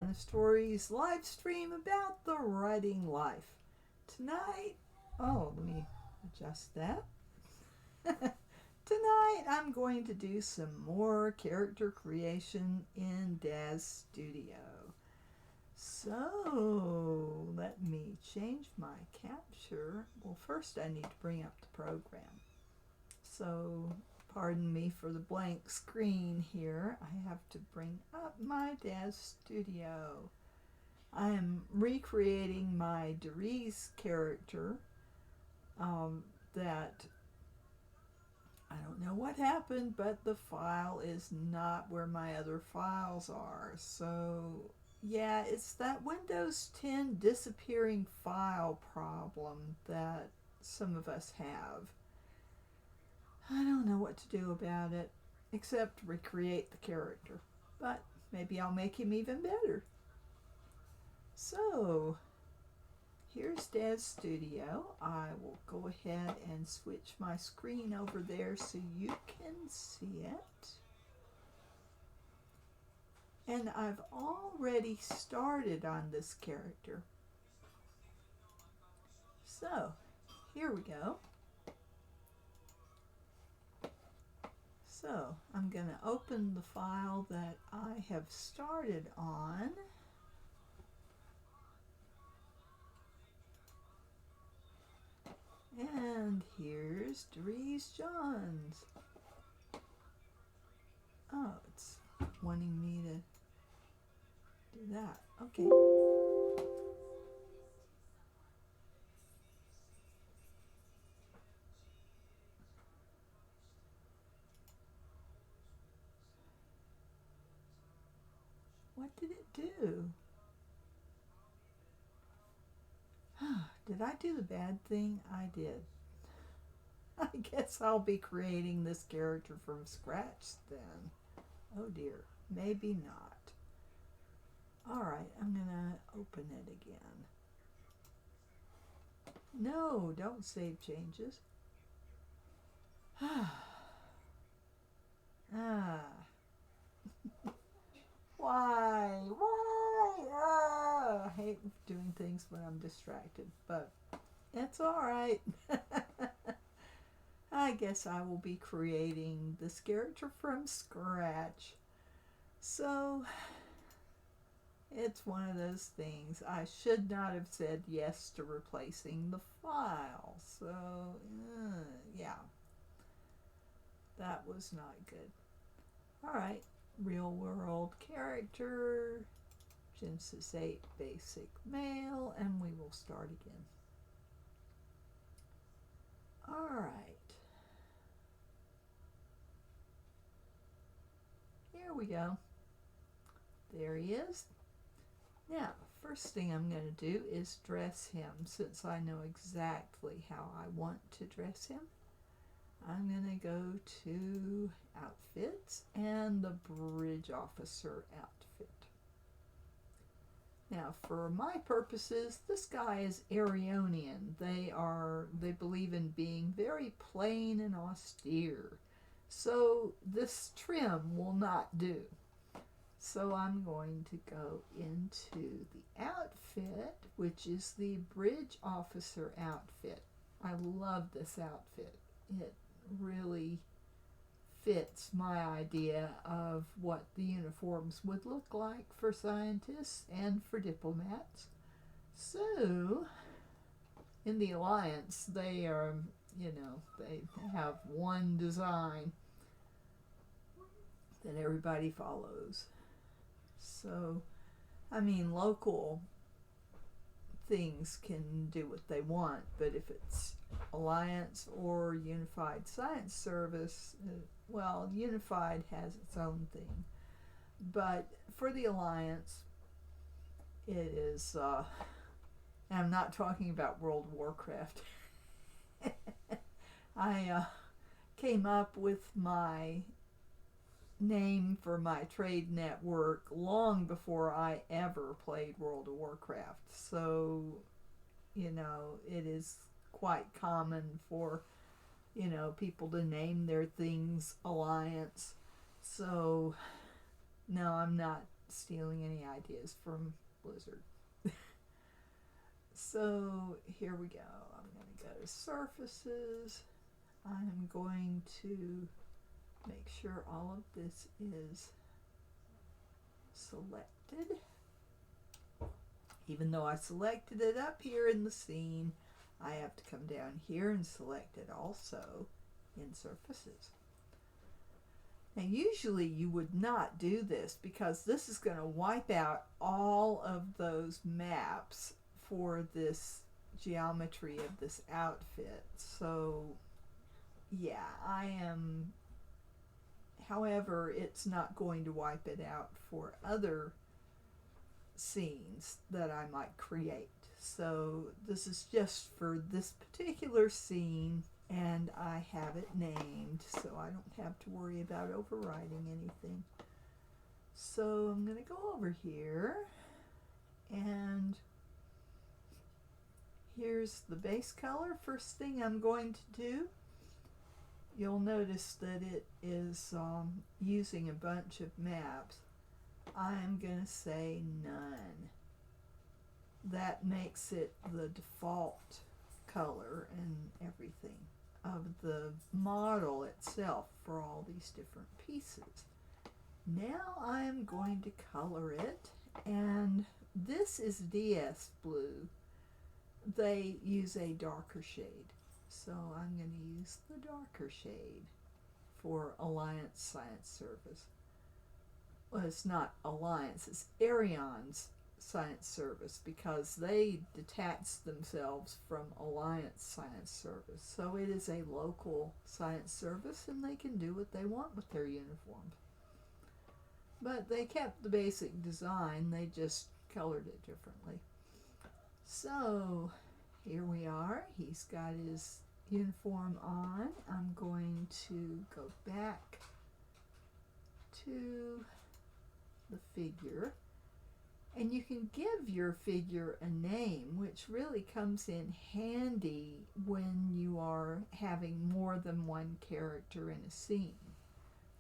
DanniStories live stream about the writing life. Tonight, let me adjust that. Tonight I'm going to do some more character creation in DAZ Studio. So let me change my capture. Well, first I need to bring up the program. So pardon me for the blank screen here. I have to bring up my DAZ Studio. I am recreating my DAZ character that I don't know what happened, but the file is not where my other files are. So yeah, it's that Windows 10 disappearing file problem that some of us have. I don't know what to do about it, except recreate the character. But maybe I'll make him even better. So, here's DAZ Studio. I will go ahead and switch my screen over there so you can see it. And I've already started on this character. So, here we go. So, I'm going to open the file that I have started on. And here's DAZ Johns. Oh, it's wanting me to do that. Okay. What did it do? Did I do the bad thing? I did. I guess I'll be creating this character from scratch then. Oh dear, maybe not. Alright, I'm gonna open it again. No, don't save changes. Why? I hate doing things when I'm distracted, but it's alright. I guess I will be creating this character from scratch. So, it's one of those things. I should not have said yes to replacing the file. So, yeah. That was not good. Alright, real world character, Genesis 8 basic male, and we will start again. Alright. Here we go. There he is. Now, first thing I'm going to do is dress him, since I know exactly how I want to dress him. I'm going to go to outfits and the bridge officer outfit. Now, for my purposes, this guy is Arionian. They believe in being very plain and austere. So this trim will not do. So I'm going to go into the outfit, which is the bridge officer outfit. I love this outfit. It really fits my idea of what the uniforms would look like for scientists and for diplomats. So, in the Alliance, they are, they have one design that everybody follows. So, I mean, local things can do what they want, but if it's Alliance or Unified Science Service, well, Unified has its own thing. But for the Alliance, it is, I'm not talking about World of Warcraft. I came up with my name for my trade network long before I ever played World of Warcraft. So, it is quite common for, people to name their things Alliance. So, no, I'm not stealing any ideas from Blizzard. So here we go. I'm going to go to surfaces. I'm going to make sure all of this is selected. Even though I selected it up here in the scene, I have to come down here and select it also in surfaces. Now usually you would not do this because this is going to wipe out all of those maps for this geometry of this outfit. So yeah, however, it's not going to wipe it out for other scenes that I might create. So this is just for this particular scene, and I have it named so I don't have to worry about overwriting anything. So I'm going to go over here, and here's the base color. First thing I'm going to do, you'll notice that it is using a bunch of maps. I'm going to say none. That makes it the default color and everything of the model itself for all these different pieces. Now I'm going to color it, and this is DS blue. They use a darker shade, so I'm going to use the darker shade for Alliance Science Service. Well, it's not Alliance, it's Arion's Science Service, because they detach themselves from Alliance Science Service. So it is a local science service, and they can do what they want with their uniforms. But they kept the basic design, they just colored it differently. So here we are. He's got his uniform on. I'm going to go back to the figure, and you can give your figure a name, which really comes in handy when you are having more than one character in a scene.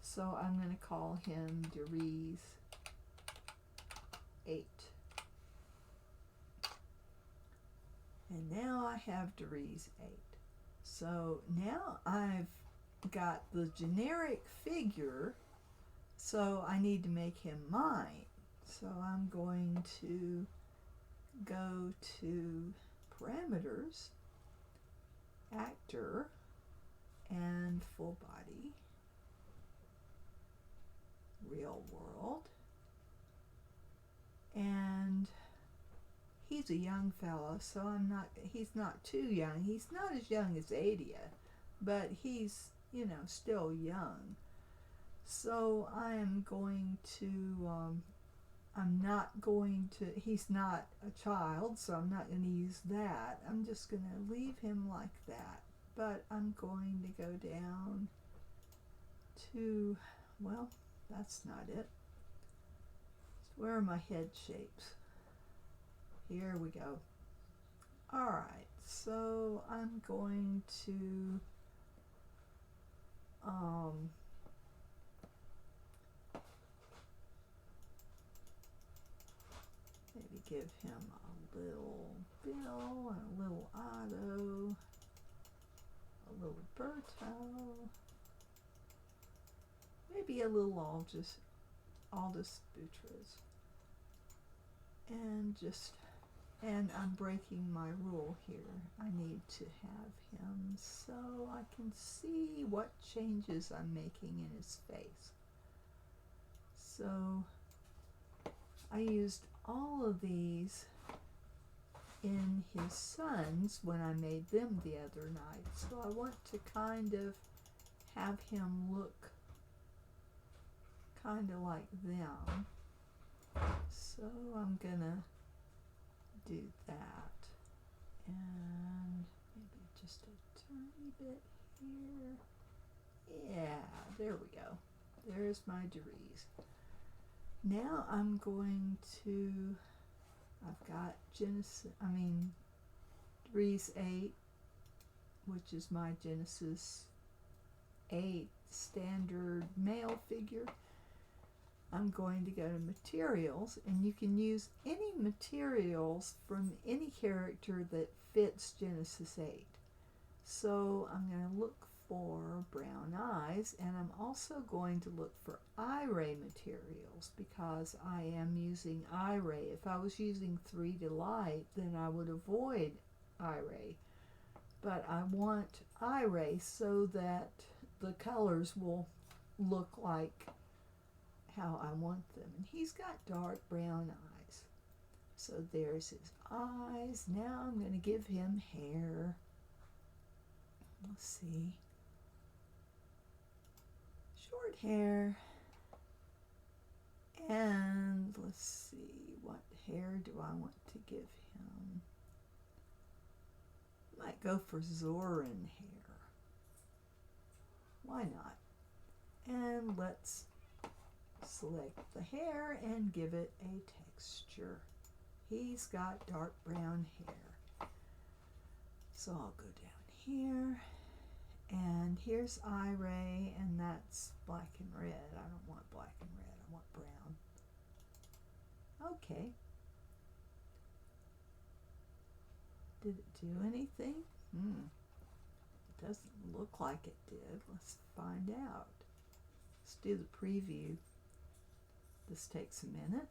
So I'm going to call him DAZ 8. And now I have DAZ 8. So now I've got the generic figure, so I need to make him mine. So I'm going to go to Parameters, Actor, and Full Body, Real World, and he's a young fella, so he's not too young. He's not as young as Adia, but he's, still young. So I'm going to, he's not a child, so I'm not going to use that. I'm just going to leave him like that. But I'm going to go down to, well, that's not it. Where are my head shapes? Here we go. Alright, so I'm going to maybe give him a little Bill, and a little Otto, a little Berto, maybe a little Aldous Boutros, and I'm breaking my rule here. I need to have him so I can see what changes I'm making in his face. So I used all of these in his sons when I made them the other night. So I want to kind of have him look kind of like them. So I'm gonna do that, and maybe just a tiny bit here. Yeah, there we go. There's my DAZ. Now I'm going to, I've got DAZ 8, which is my Genesis 8 standard male figure. I'm going to go to materials, and you can use any materials from any character that fits Genesis 8. So I'm going to look for brown eyes, and I'm also going to look for eye-ray materials because I am using eye-ray. If I was using 3D Light, then I would avoid eye-ray. But I want eye-ray so that the colors will look like how I want them. And he's got dark brown eyes. So there's his eyes. Now I'm going to give him hair. Let's see. Short hair. And let's see, what hair do I want to give him? Might go for Zoran hair. Why not? And let's select the hair and give it a texture. He's got dark brown hair. So I'll go down here, and here's eye-ray, and that's black and red. I don't want black and red, I want brown. Okay. Did it do anything? It doesn't look like it did. Let's find out. Let's do the preview. This takes a minute.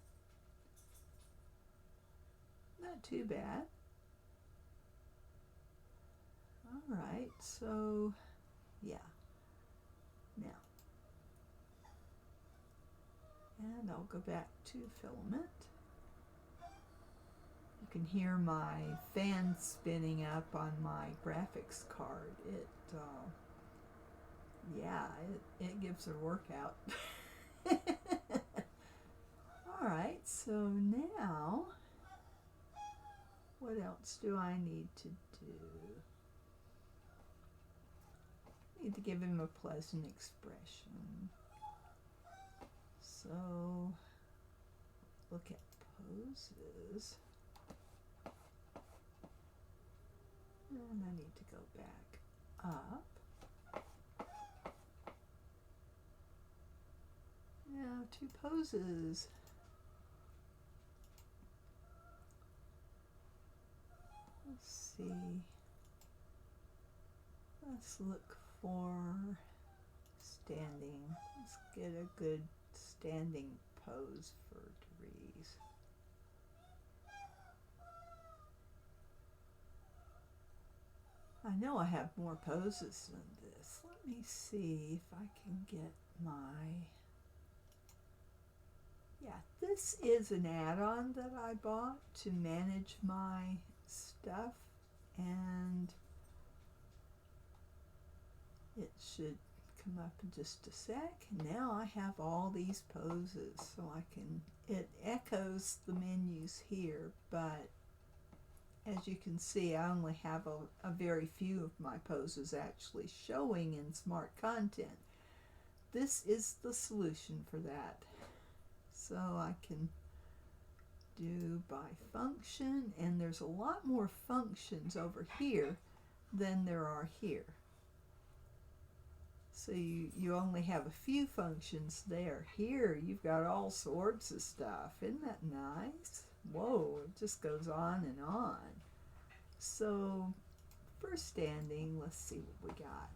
Not too bad. Alright, so yeah. Now, and I'll go back to filament. You can hear my fan spinning up on my graphics card. It gives a workout. Alright, so now, what else do I need to do? I need to give him a pleasant expression. So, look at poses. And I need to go back up. Now, 2 poses. Let's see. Let's look for standing. Let's get a good standing pose for Dries. I know I have more poses than this. Let me see if I can get my... Yeah, this is an add-on that I bought to manage my stuff, and it should come up in just a sec. Now I have all these poses, so I can, it echoes the menus here, but as you can see, I only have a very few of my poses actually showing in Smart Content. This is the solution for that. So I can do by function, and there's a lot more functions over here than there are here. So you only have a few functions there. Here you've got all sorts of stuff. Isn't that nice? Whoa, it just goes on and on. So for standing, let's see what we got.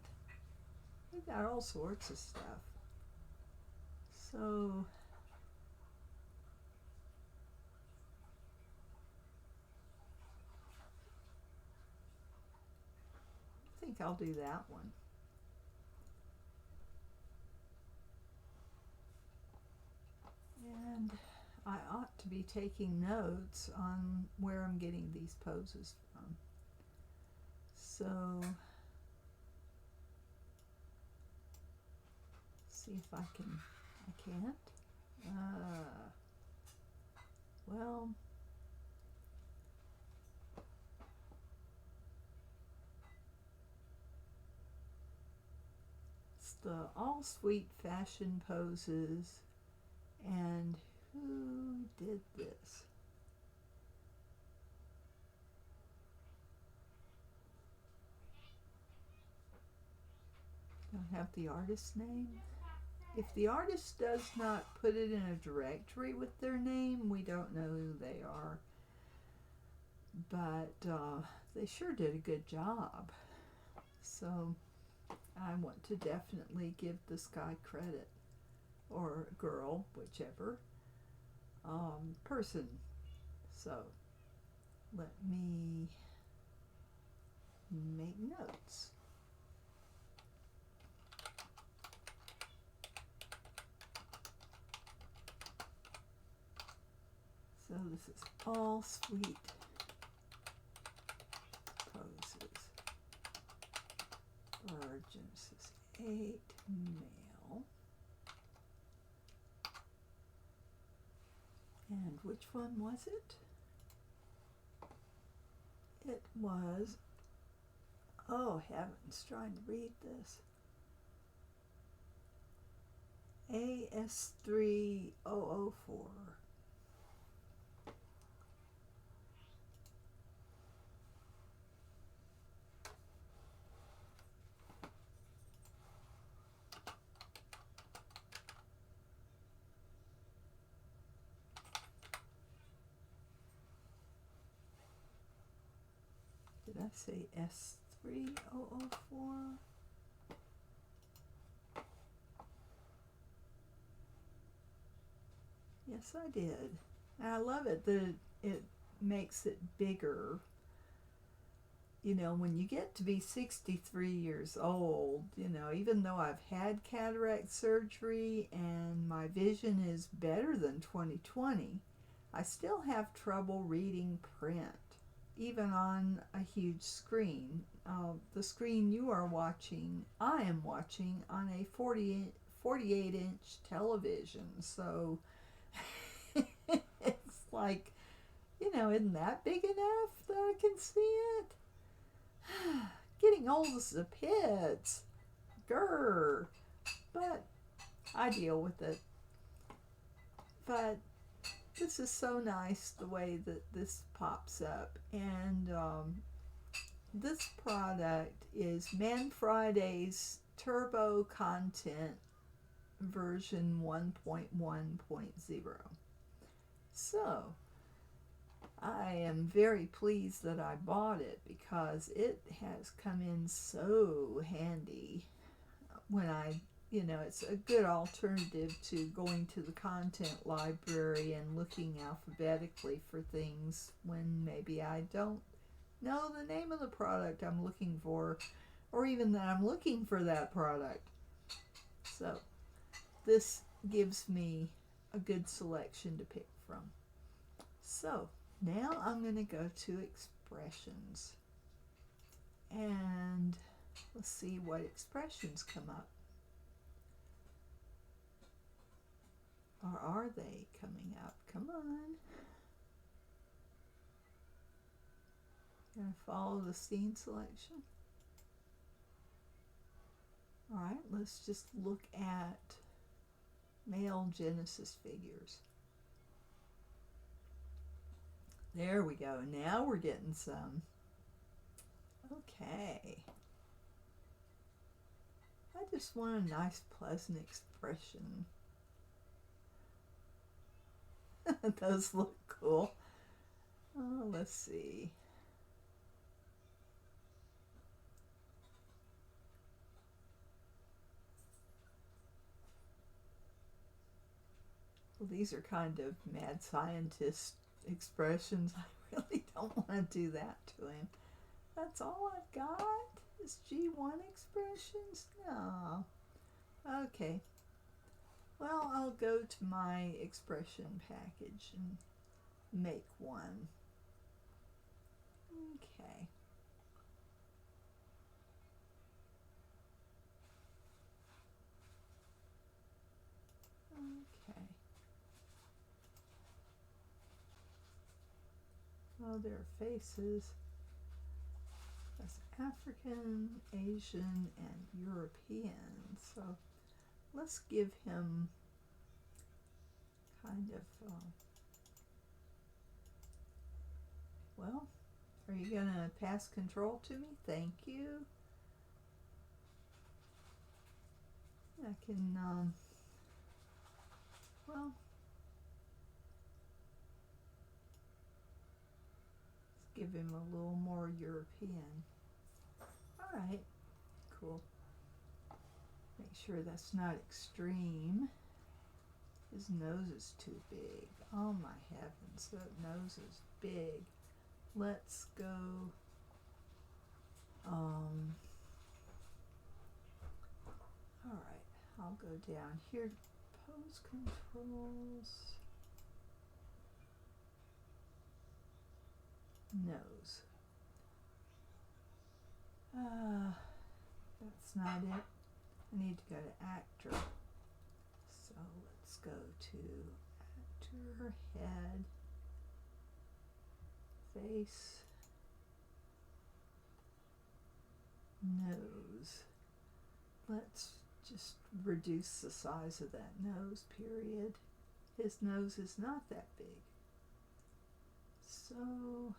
We've got all sorts of stuff. So I think I'll do that one. And I ought to be taking notes on where I'm getting these poses from. So, see if I can, I can't. Well, it's the all sweet fashion poses. And who did this? Don't have the artist's name. if the artist does not put it in a directory with their name, we don't know who they are. But they sure did a good job. So I want to definitely give this guy credit, or girl, whichever person. So let me make notes. So this is all sweet poses for Genesis 8 male. And which one was it? It was, oh heavens, trying to read this. AS3004. Did I say S3004? Yes, I did. And I love it that it makes it bigger. You know, when you get to be 63 years old, you know, even though I've had cataract surgery and my vision is better than 20/20, I still have trouble reading print, even on a huge screen. The screen you are watching, I am watching on a 48-inch television. So it's like, you know, isn't that big enough that I can see it? Getting old as the pits. Grr. But I deal with it. But this is so nice the way that this pops up. And this product is Man Friday's Turbo Content version 1.1.0. So I am very pleased that I bought it because it has come in so handy when you know, it's a good alternative to going to the content library and looking alphabetically for things when maybe I don't know the name of the product I'm looking for, or even that I'm looking for that product. So this gives me a good selection to pick from. So now I'm going to go to expressions. And let's see what expressions come up. Or are they coming up? Come on. Gonna follow the scene selection. Alright, let's just look at male Genesis figures. There we go. Now we're getting some. Okay. I just want a nice, pleasant expression. Those look cool. Oh, let's see. Well, these are kind of mad scientist expressions. I really don't want to do that to him. That's all I've got? Is G1 expressions? No. Okay. Well, I'll go to my expression package and make one. Okay. Okay. Well, there are faces. That's African, Asian, and European. So let's give him kind of, well, are you going to pass control to me? Thank you. I can Well, let's give him a little more European. All right, cool. Make sure that's not extreme. His nose is too big. Oh my heavens, that nose is big. Let's go, all right, I'll go down here to pose controls. Nose. That's not it. I need to go to actor. So let's go to actor, head, face, nose. Let's just reduce the size of that nose, period. His nose is not that big. So,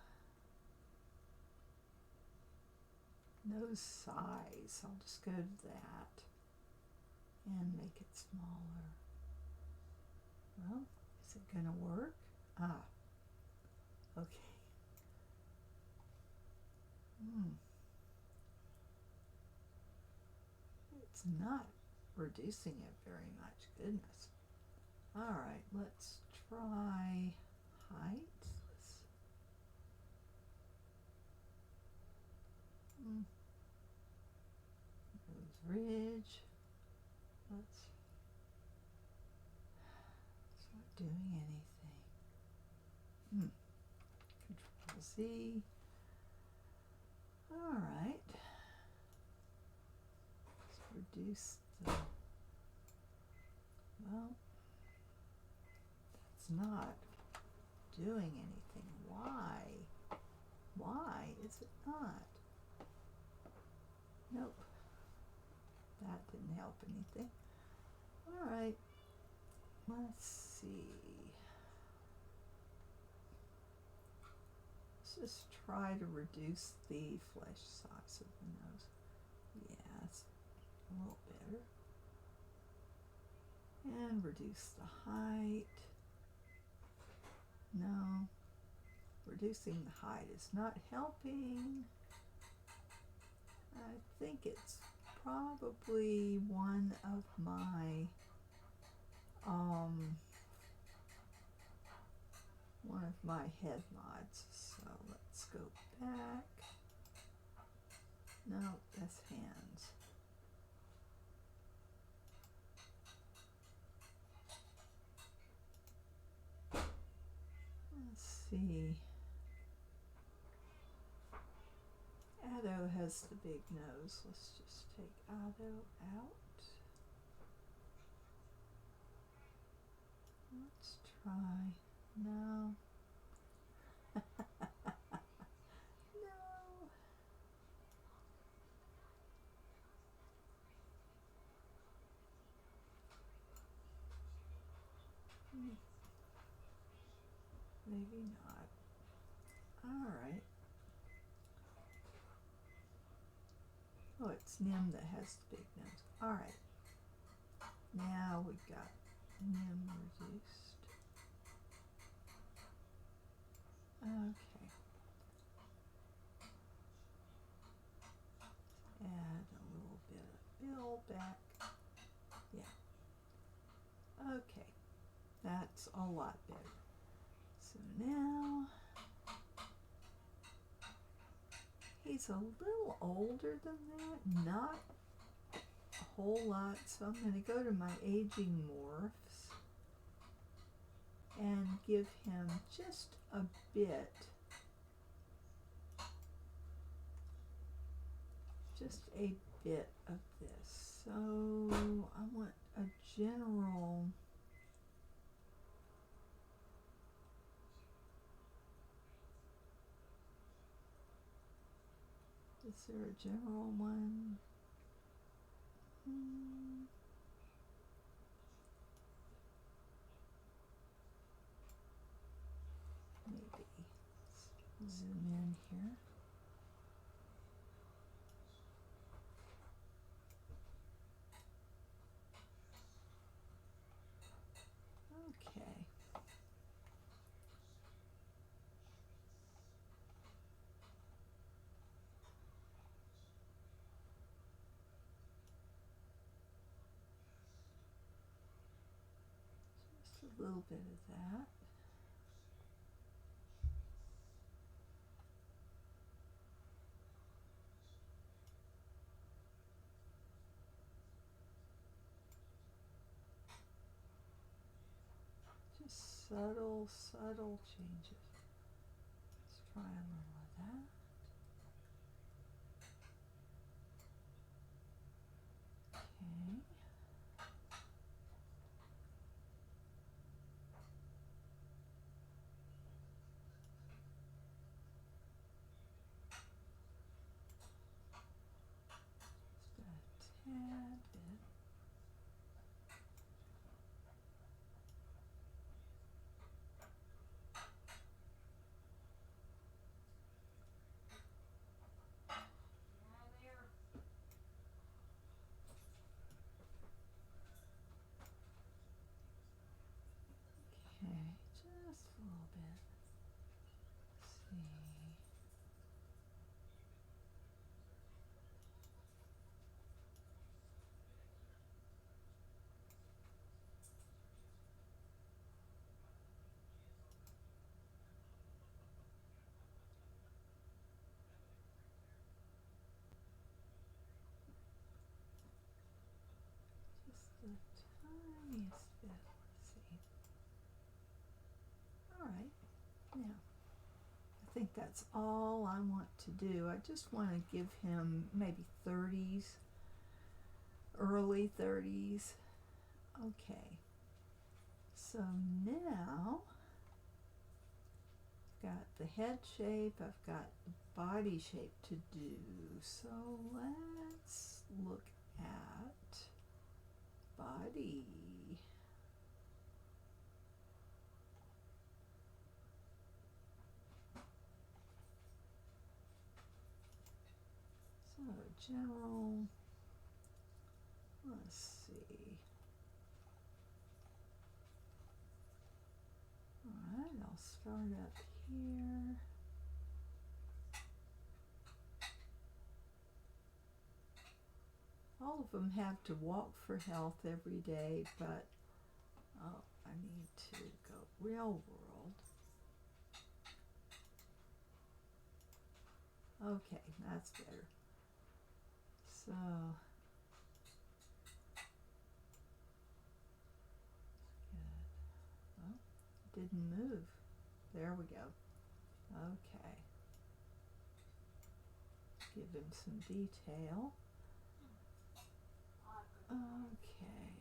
nose size, I'll just go to that and make it smaller. Well, is it gonna work? Ah, okay. It's not reducing it very much, goodness. All right, let's try height. Nose ridge. It's not doing anything. Control Z. All right. Let's reduce the. Well, that's not doing anything. Why? Why is it not? Nope. That didn't help anything. All right. Let's see. Let's just try to reduce the flesh size of the nose. Yeah, it's a little better. And reduce the height. No. Reducing the height is not helping. I think it's probably one of my head mods. So let's go back. No, that's hands. Let's see. Addo has the big nose. Let's just take Addo out. Let's try. No. No. Maybe not. All right. Oh, it's Nim that has the big nose. All right. Now we've got Nim reduced. Okay. Add a little bit of bill back. Yeah. Okay. That's a lot better. So now he's a little older than that, not a whole lot. So I'm going to go to my aging morphs and give him just a bit. Just a bit of this. So I want a general. Is there a general one? Maybe. Let's zoom in here. a little bit of that. Just subtle, subtle changes. Let's try a little of that. Okay. Just a tad bit. Okay, just a little bit. Let's see. Just the tiniest bit. Let's see. All right. Now, I think that's all I want to do. I just want to give him maybe 30s, early 30s. Okay. So now I've got the head shape, I've got the body shape to do. So let's look at body. So general, let's see. All right, I'll start up here. All of them have to walk for health every day, but I need to go real world. Okay, that's better. So, good. Well, it didn't move. There we go. Okay. Give him some detail. Okay.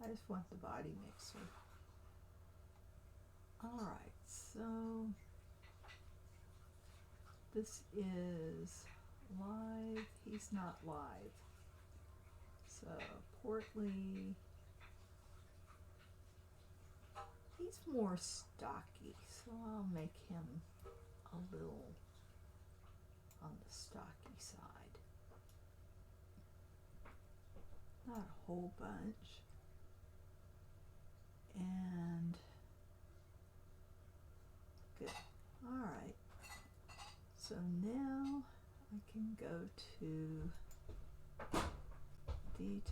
I just want the body mixer. Alright, so this is live. He's not live. So portly. He's more stocky, so I'll make him a little on the stocky side. Not a whole bunch. And good. Alright. So now I can go to details.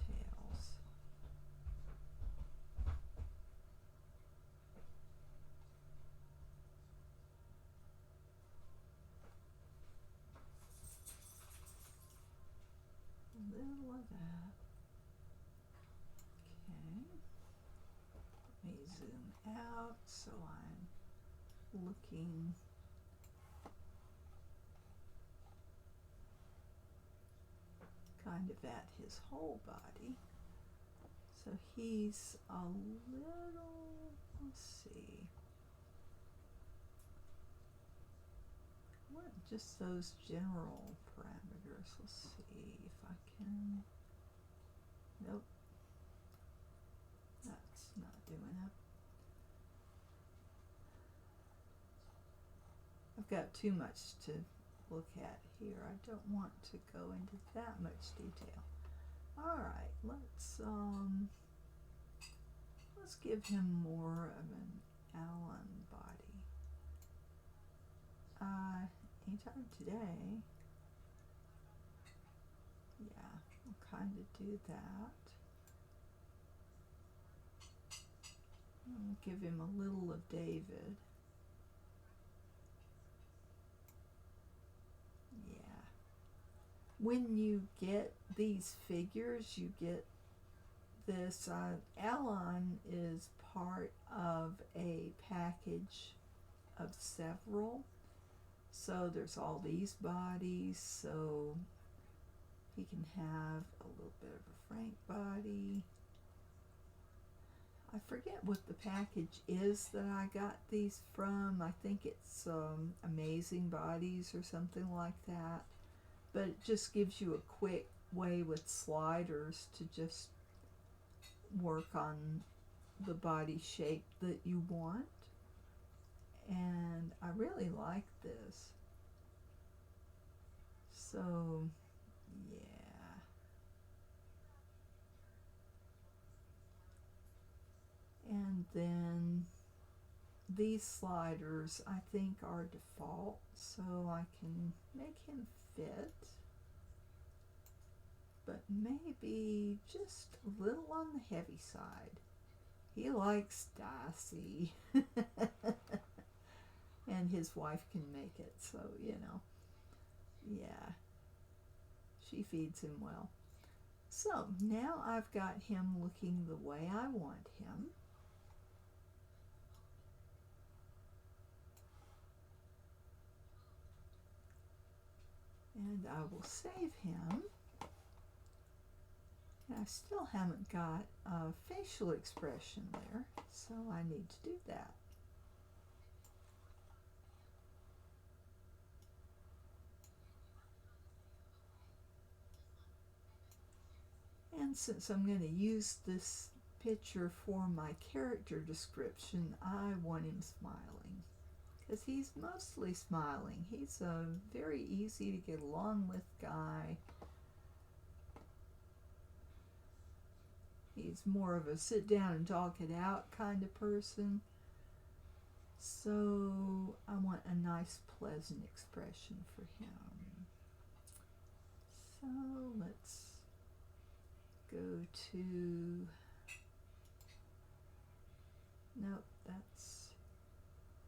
A little of that. Okay. Let me zoom out so I'm looking kind of at his whole body. So he's a little, let's see. What, just those general parameters. Let's see if I can. Nope. That's not doing it. I've got too much to look at here. I don't want to go into that much detail. Alright, let's give him more of an Allen body. Anytime today. Yeah, kind of do that. I'll give him a little of David. Yeah. When you get these figures, you get this. Alon is part of a package of several. So there's all these bodies, so he can have a little bit of a Frank body. I forget what the package is that I got these from. I think it's Amazing Bodies or something like that. But it just gives you a quick way with sliders to just work on the body shape that you want. And I really like this. So, yeah. And then these sliders I think are default, so I can make him fit, but maybe just a little on the heavy side. He likes Darcy. And his wife can make it, so yeah, she feeds him well. So now I've got him looking the way I want him. And I will save him. And I still haven't got a facial expression there, so I need to do that. And since I'm going to use this picture for my character description, I want him smiling, because he's mostly smiling. He's a very easy to get along with guy. He's more of a sit down and talk it out kind of person. So I want a nice, pleasant expression for him. So let's go to, nope, that's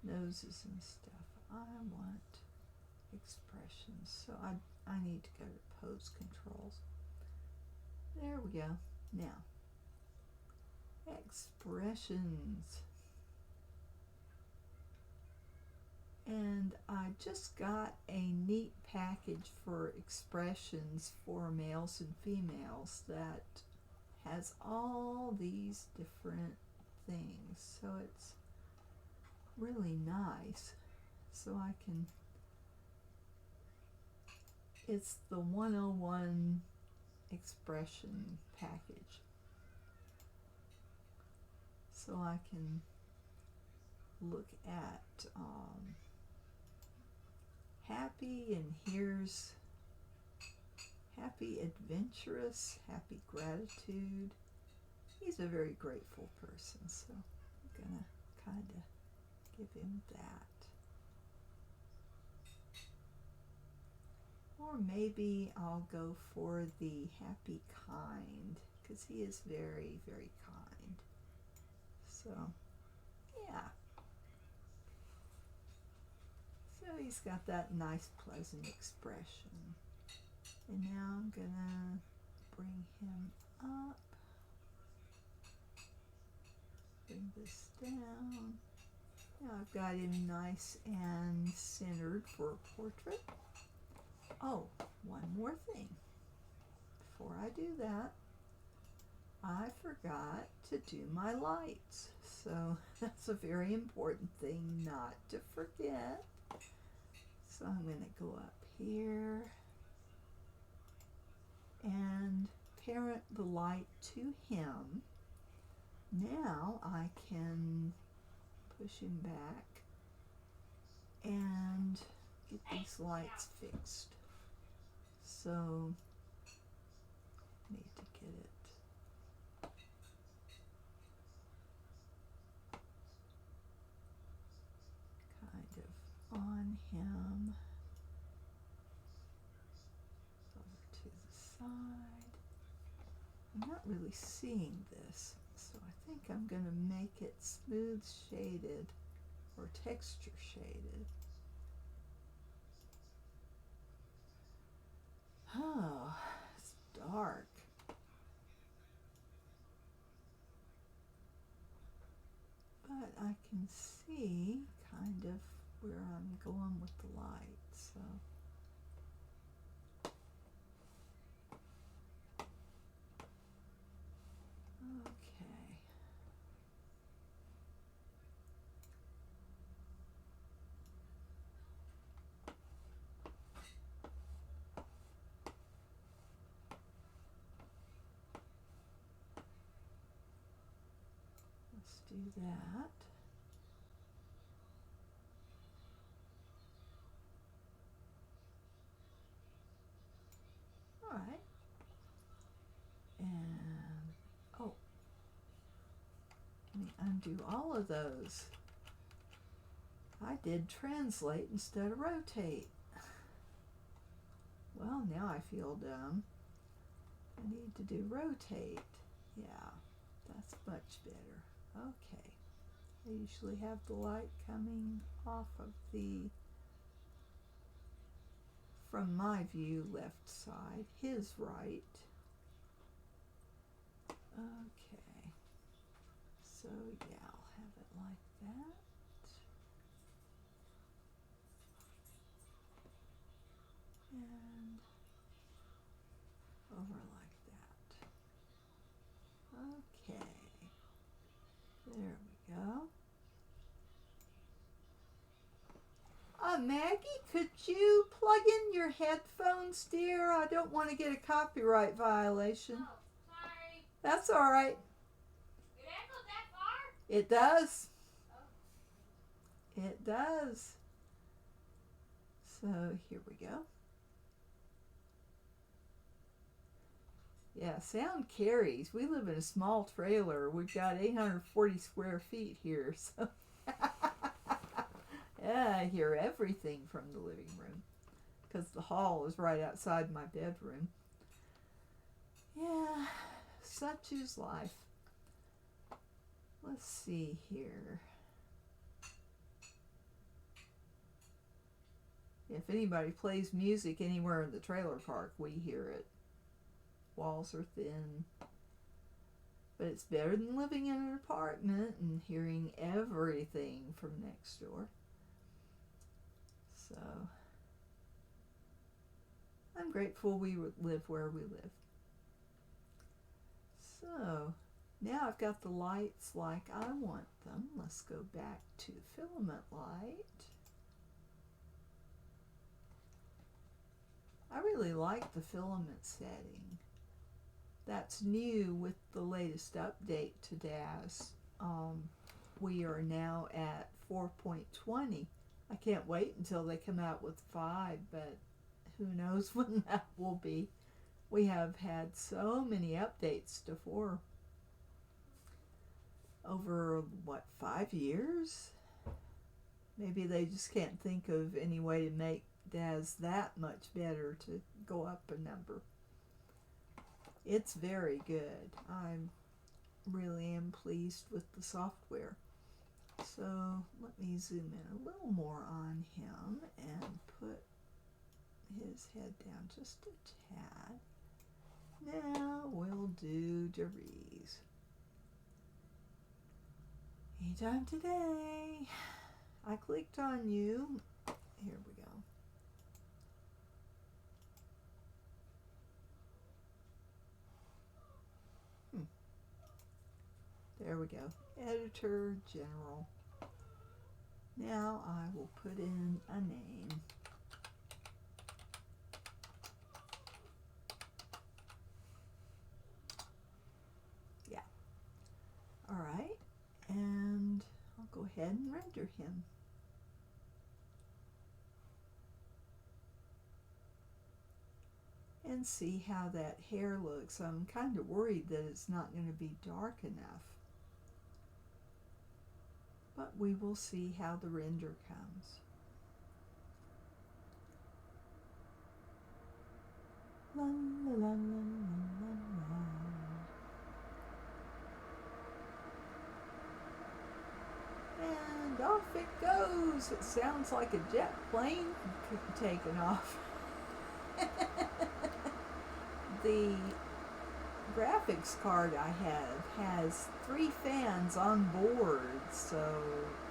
noses and stuff. I want expressions, so I need to go to pose controls. There we go. Now, expressions. And I just got a neat package for expressions for males and females that has all these different things. So it's really nice. So I can, it's the 101 expression package. So I can look at happy, and here's happy, adventurous, happy, gratitude. He's a very grateful person, so I'm gonna kind of give him that. Or maybe I'll go for the happy, kind, because he is very, very kind. So, yeah. So he's got that nice, pleasant expression. And now I'm gonna bring him up. Bring this down. Now I've got him nice and centered for a portrait. Oh, one more thing. Before I do that, I forgot to do my lights. So that's a very important thing not to forget. So I'm going to go up here and parent the light to him. Now I can push him back and get these lights fixed. So need to get it kind of on him, over to the side. really seeing this, so I think I'm going to make it smooth shaded or texture shaded. Oh, it's dark. But I can see kind of where I'm going with the light, so. Okay. Let's do that. All right. And, oh, let me undo all of those. I did translate instead of rotate. Well, now I feel dumb. I need to do rotate. Yeah, that's much better. Okay. I usually have the light coming off of from my view, left side, his right. Okay. So, yeah, I'll have it like that. And over like that. Okay. There we go. Maggie, could you plug in your headphones, dear? I don't want to get a copyright violation. Oh, sorry. That's all right. It echoes that far? It does. Oh. It does. So here we go. Yeah, sound carries. We live in a small trailer. We've got 840 square feet here, so yeah, I hear everything from the living room because the hall is right outside my bedroom. Yeah, such is life. Let's see here. If anybody plays music anywhere in the trailer park, we hear it. Walls are thin. But it's better than living in an apartment and hearing everything from next door. So, I'm grateful we live where we live. So, now I've got the lights like I want them. Let's go back to filament light. I really like the filament setting. That's new with the latest update to DAZ. We are now at 4.20. I can't wait until they come out with 5, but who knows when that will be. We have had so many updates to 4 over, 5 years? Maybe they just can't think of any way to make DAZ that much better to go up a number. It's very good. I really am pleased with the software. So let me zoom in a little more on him and put his head down just a tad. Now we'll do DeRees. Anytime today. I clicked on you. Here we go. There we go. Editor General. Now I will put in a name. Yeah. All right. And I'll go ahead and render him. And see how that hair looks. I'm kind of worried that it's not going to be dark enough. But we will see how the render comes. La, la, la, la, la, la. off it goes. It sounds like a jet plane taking off. The graphics card I have has 3 fans on board, so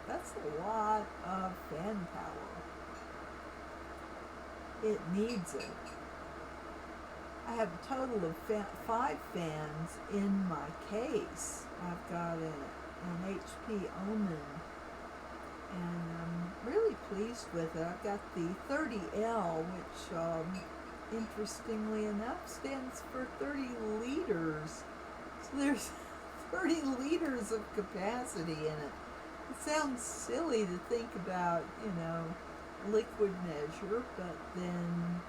that's a lot of fan power. It needs it. I have a total of 5 fans in my case. I've got an HP Omen, and I'm really pleased with it. I've got the 30L, which interestingly enough stands for 30 liters. So there's 30 liters of capacity in it. It sounds silly to think about, liquid measure, but then,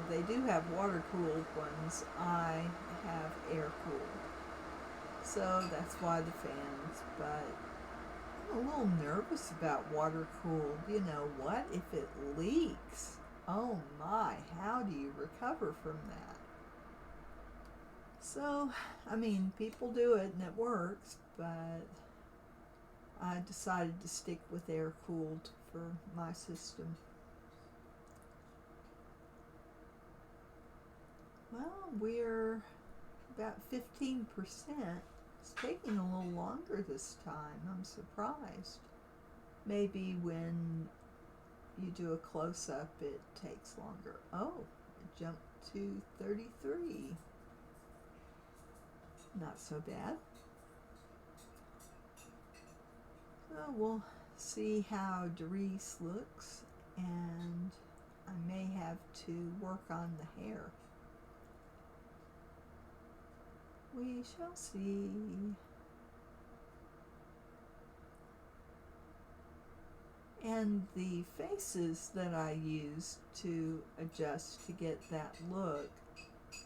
they do have water-cooled ones. I have air-cooled. So that's why the fans, but I'm a little nervous about water-cooled. You know what? If it leaks, oh my, how do you recover from that? So, people do it and it works, but I decided to stick with air-cooled for my system. Well, we're about 15%. It's taking a little longer this time. I'm surprised. Maybe when you do a close-up, it takes longer. Oh, it jumped to 33. Not so bad. So we'll see how Doris looks, and I may have to work on the hair. We shall see. And the faces that I used to adjust to get that look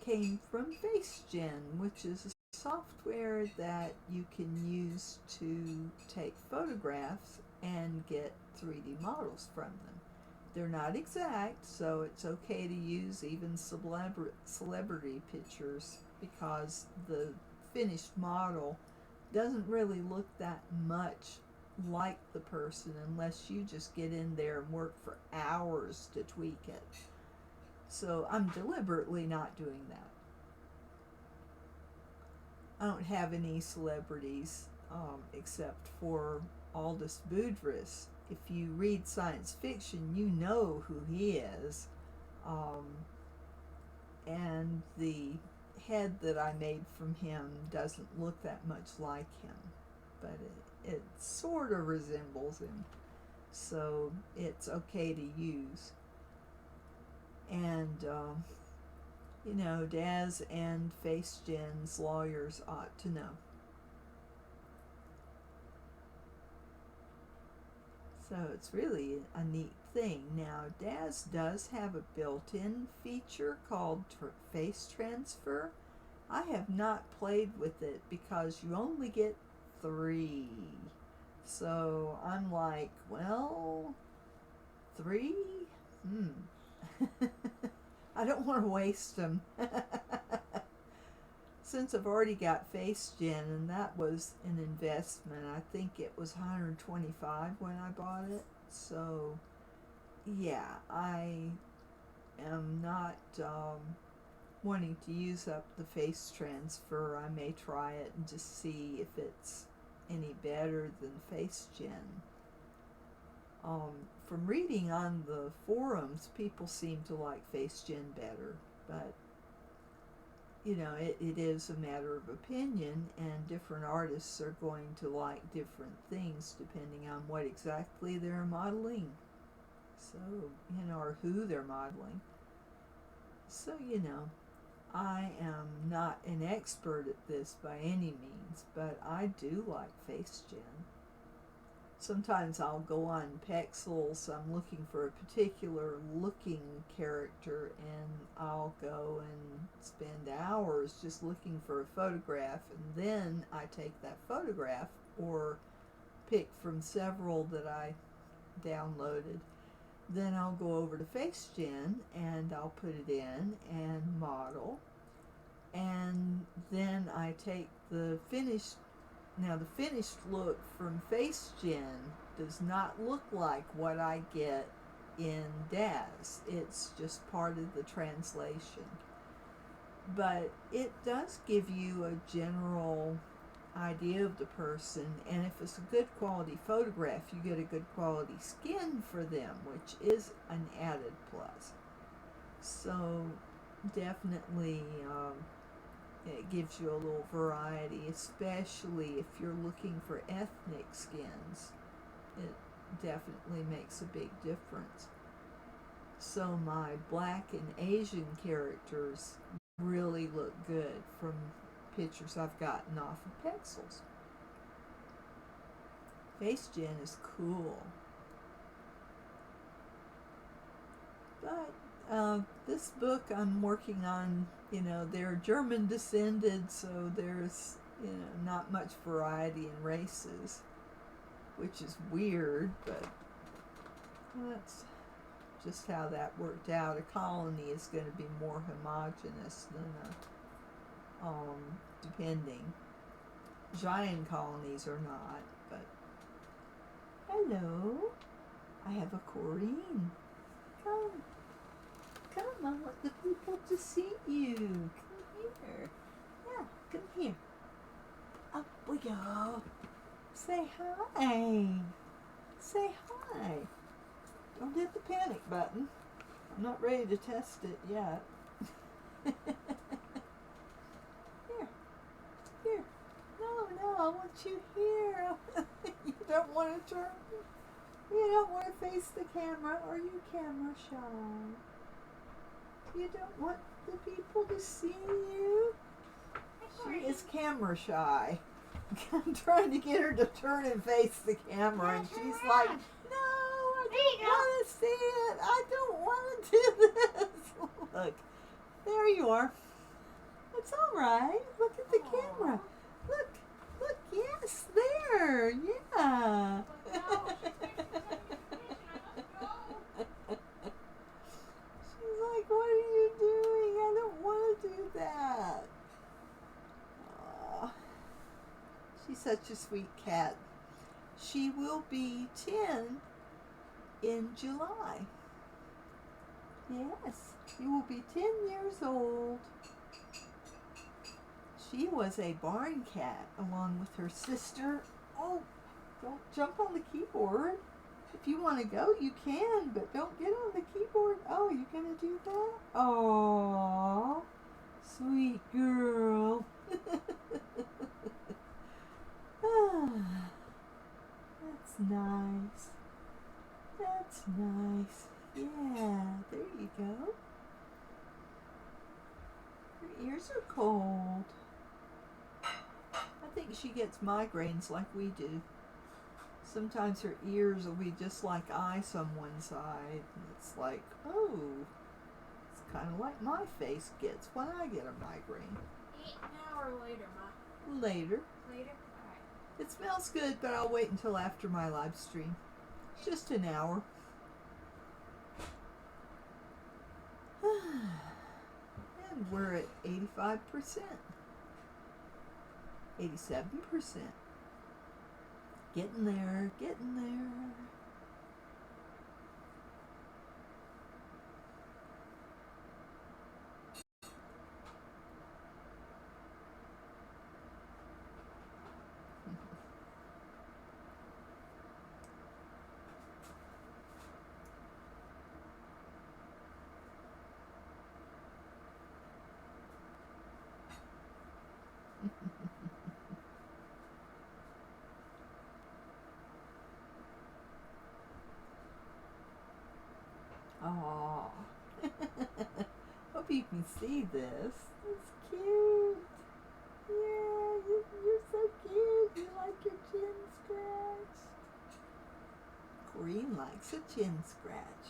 came from FaceGen, which is a software that you can use to take photographs and get 3D models from them. They're not exact, so it's okay to use even celebrity pictures, because the finished model doesn't really look that much like the person unless you just get in there and work for hours to tweak it. So I'm deliberately not doing that. I don't have any celebrities except for Aldous Budrys. If you read science fiction, you know who he is. And the head that I made from him doesn't look that much like him, but it sort of resembles him, so it's okay to use. And DAZ and FaceGen's lawyers ought to know. So it's really a neat thing. Now, DAZ does have a built-in feature called face transfer. I have not played with it because you only get 3. So I'm like, well, 3? I don't want to waste them. Since I've already got FaceGen, and that was an investment. I think it was $125 when I bought it. So, yeah, I am not wanting to use up the face transfer. I may try it and just see if it's any better than FaceGen. From reading on the forums, people seem to like FaceGen better, but it is a matter of opinion, and different artists are going to like different things depending on what exactly they're modeling. So, or who they're modeling. So, I am not an expert at this by any means, but I do like FaceGen. Sometimes I'll go on Pexels, I'm looking for a particular looking character, and I'll go and spend hours just looking for a photograph, and then I take that photograph, or pick from several that I downloaded. Then I'll go over to FaceGen, and I'll put it in and model, and then I take the finished Now the finished look from FaceGen does not look like what I get in DAZ. It's just part of the translation. But it does give you a general idea of the person, and if it's a good quality photograph, you get a good quality skin for them, which is an added plus. So definitely it gives you a little variety, especially if you're looking for ethnic skins. It definitely makes a big difference. So my Black and Asian characters really look good from pictures I've gotten off of Pexels. FaceGen is cool. But this book I'm working on, they're German descended, so there's, not much variety in races, which is weird, but that's just how that worked out. A colony is going to be more homogeneous than depending. Giant colonies are not, but hello, I have a Corrine. Come, I want the people to see you. Come here. Yeah, come here. Up we go. Say hi. Say hi. Don't hit the panic button. I'm not ready to test it yet. Here. No, I want you here. You don't want to turn. You don't want to face the camera. Are you camera shy? You don't want the people to see you? She is camera shy. I'm trying to get her to turn and face the camera, and she's like, no, I don't want to see it. I don't want to do this. Look, there you are. It's all right. Look at the camera. Look, yes, there. Yeah. She's like, what are you doing? I don't want to do that. Aww. She's such a sweet cat. She will be 10 in July. Yes, she will be 10 years old. She was a barn cat along with her sister. Oh, don't jump on the keyboard. If you want to go, you can, but don't get on the keyboard. Oh, you're going to do that? Aww, sweet girl. That's nice. That's nice. Yeah, there you go. Her ears are cold. I think she gets migraines like we do. Sometimes her ears will be just like ice on one side. And it's like, oh, it's kind of like my face gets when I get a migraine. Eat now or later, Ma? Later. Later? Alright. It smells good, but I'll wait until after my live stream. Just an hour. And we're at 85%. 87%. Getting there, getting there. Aww. Hope you can see this. It's cute. Yeah, you're so cute. You like your chin scratched. Green likes a chin scratch.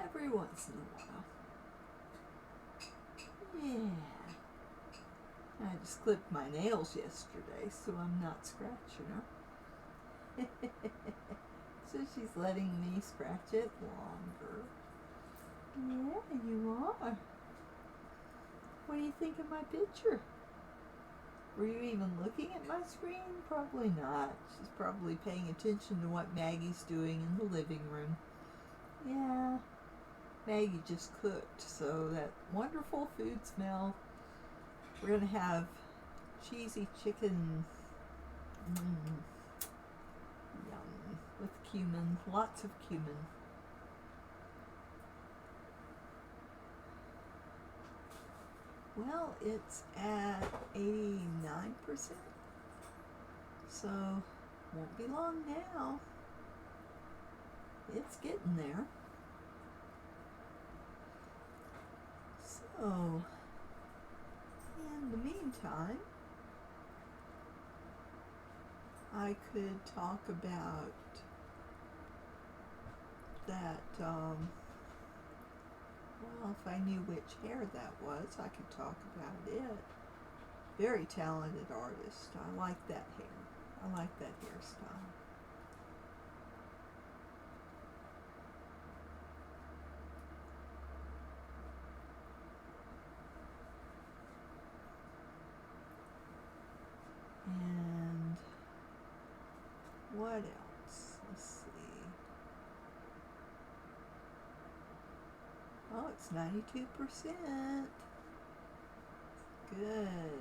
Every once in a while. Yeah. I just clipped my nails yesterday, so I'm not scratching her. So she's letting me scratch it longer. Yeah, you are. What do you think of my picture? Were you even looking at my screen? Probably not. She's probably paying attention to what Maggie's doing in the living room. Yeah, Maggie just cooked, so that wonderful food smell. We're going to have cheesy chicken, yum, with cumin, lots of cumin. Well, it's at 89%, so won't be long now. It's getting there. So, in the meantime, I could talk about that, well, if I knew which hair that was, I could talk about it. Very talented artist. I like that hair. I like that hairstyle. And what else? Let's see. Oh, it's 92%. Good.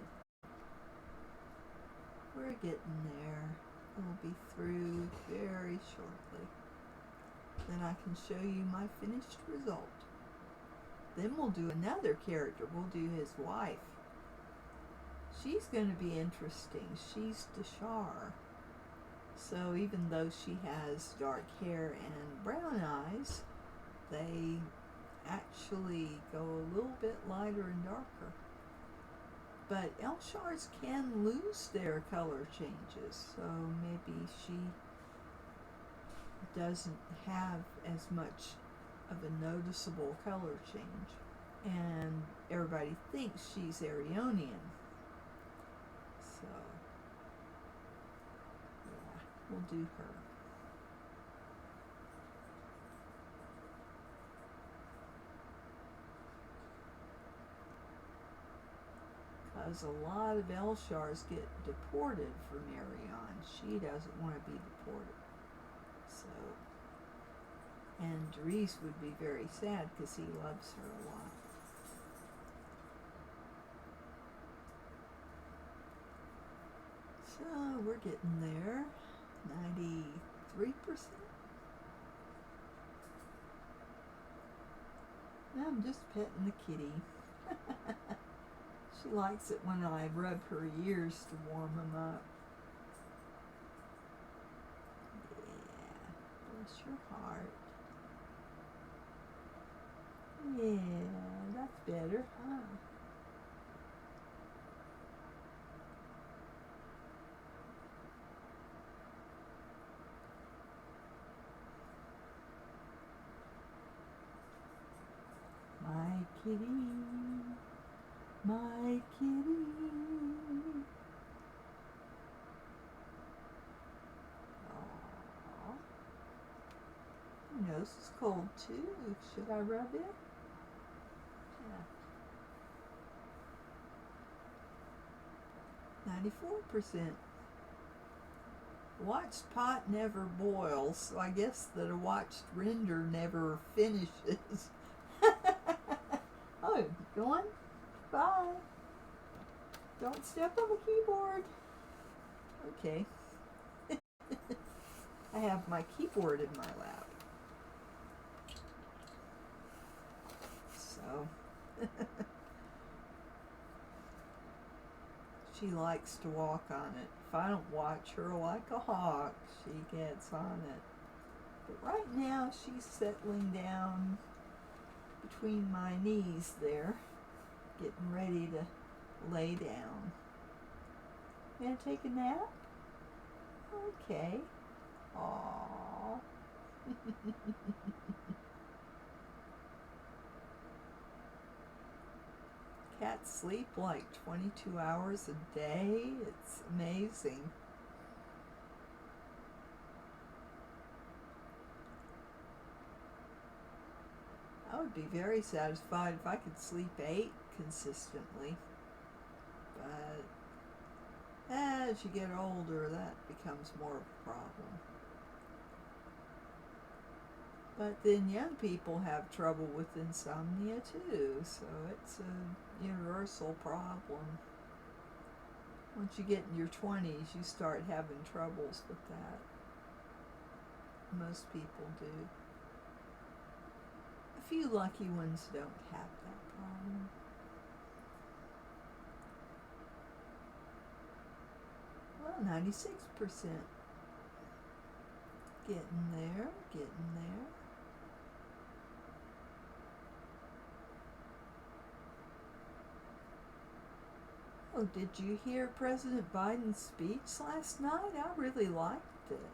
We're getting there. It'll be through very shortly. Then I can show you my finished result. Then we'll do another character. We'll do his wife. She's going to be interesting. She's Dashar. So even though she has dark hair and brown eyes, they actually go a little bit lighter and darker. But Elshars can lose their color changes, so maybe she doesn't have as much of a noticeable color change. And everybody thinks she's Arionian. So, yeah, we'll do her. Because a lot of Elshars get deported from Arion. She doesn't want to be deported. So, and Dries would be very sad because he loves her a lot. So we're getting there. 93%. I'm just petting the kitty. She likes it when I rub her ears to warm them up. Yeah, bless your heart. Yeah, that's better, huh? My kitty, my kitty. Aww. Your nose is cold too. Should I rub it? Yeah. 94%. Watched pot never boils, so I guess that a watched render never finishes. Oh, going? Bye. Don't step on the keyboard. Okay. I have my keyboard in my lap. So. She likes to walk on it. If I don't watch her like a hawk, she gets on it. But right now she's settling down between my knees there, getting ready to lay down. Gonna take a nap? Okay. Aww. Cats sleep like 22 hours a day. It's amazing. I would be very satisfied if I could sleep 8 consistently. But As you get older, that becomes more of a problem. But then young people have trouble with insomnia too, so it's a universal problem. Once you get in your 20s, you start having troubles with that. Most people do. A few lucky ones don't have that problem. Well, 96%. Getting there, getting there. Oh, did you hear President Biden's speech last night? I really liked it.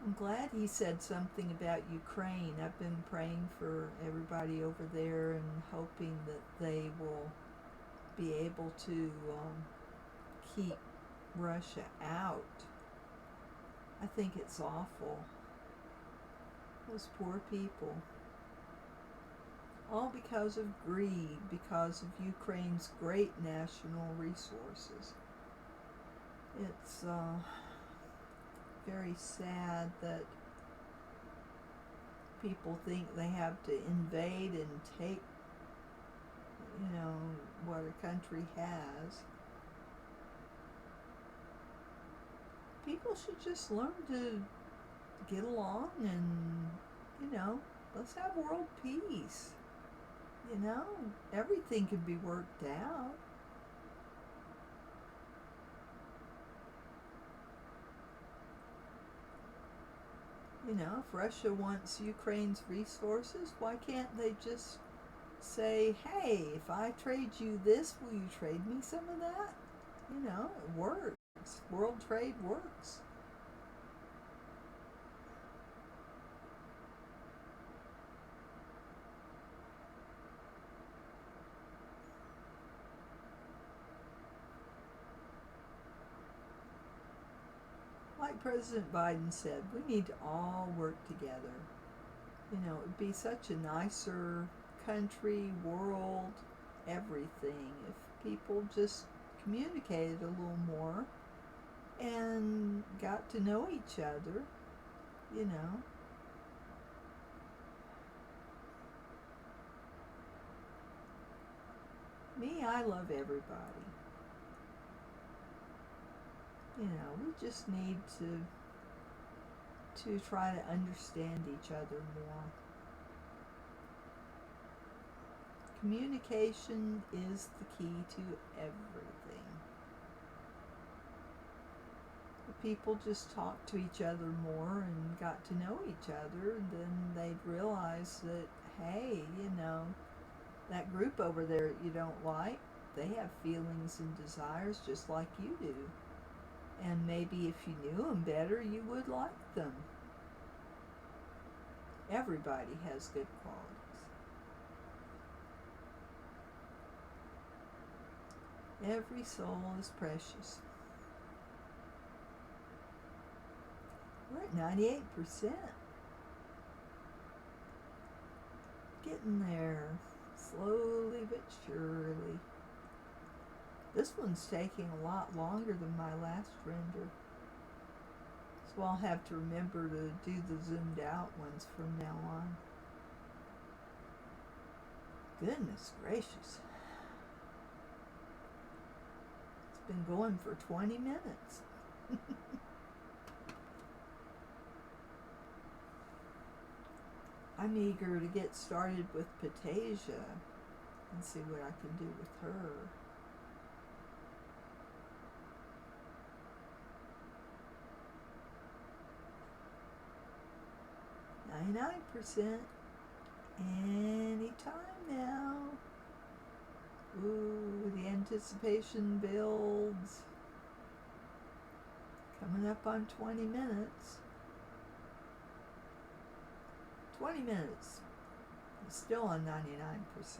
I'm glad he said something about Ukraine. I've been praying for everybody over there and hoping that they will be able to keep Russia out. I think it's awful. Those poor people. All because of greed, because of Ukraine's great national resources. It's very sad that people think they have to invade and take, what a country has. People should just learn to get along and, let's have world peace. Everything can be worked out. If Russia wants Ukraine's resources, why can't they just say, hey, if I trade you this, will you trade me some of that? It works. World trade works. Like President Biden said, we need to all work together. It would be such a nicer country, world, everything if people just communicated a little more and got to know each other, Me, I love everybody. We just need to try to understand each other more. Communication is the key to everything. If people just talked to each other more and got to know each other, then they'd realize that, hey, that group over there that you don't like, they have feelings and desires just like you do. And maybe if you knew them better, you would like them. Everybody has good qualities. Every soul is precious. We're at 98%. Getting there, slowly but surely. This one's taking a lot longer than my last render. So I'll have to remember to do the zoomed out ones from now on. Goodness gracious. It's been going for 20 minutes. I'm eager to get started with Patasia and see what I can do with her. 99% anytime now. Ooh, the anticipation builds. Coming up on 20 minutes. 20 minutes. I'm still on 99%.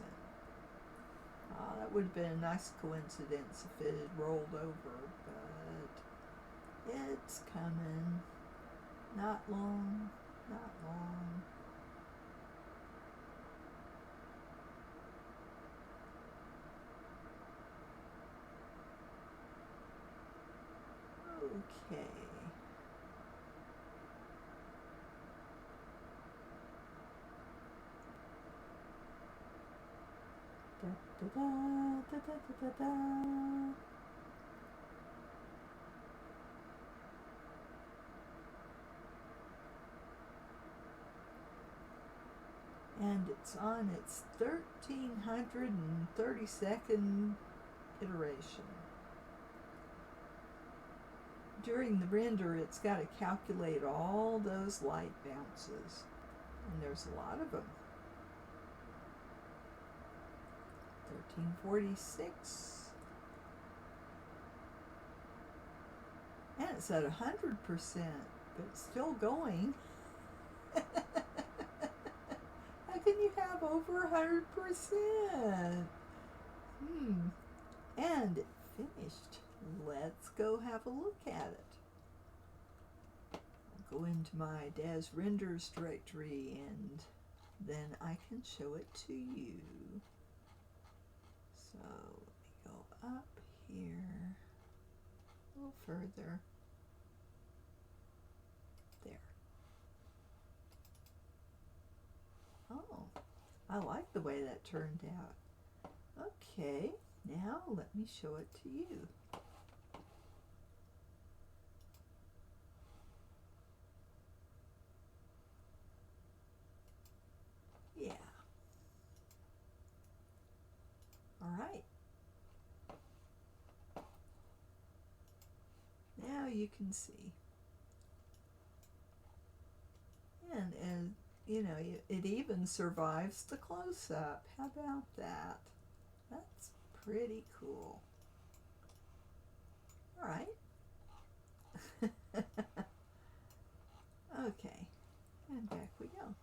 That would have been a nice coincidence if it had rolled over, but it's coming. Not long, not long. Da, da, da, da, da. And it's on its 1332nd iteration. During the render, it's got to calculate all those light bounces, and there's a lot of them. 1346, and it's at 100%, but it's still going. How can you have over 100%? And it finished. Let's go have a look at it. I'll go into my DAZ renders directory and then I can show it to you. So let me go up here a little further. There. Oh, I like the way that turned out. Okay, now let me show it to you. Yeah. All right. Now you can see. And you know, it even survives the close-up. How about that? That's pretty cool. All right. Okay, and back we go.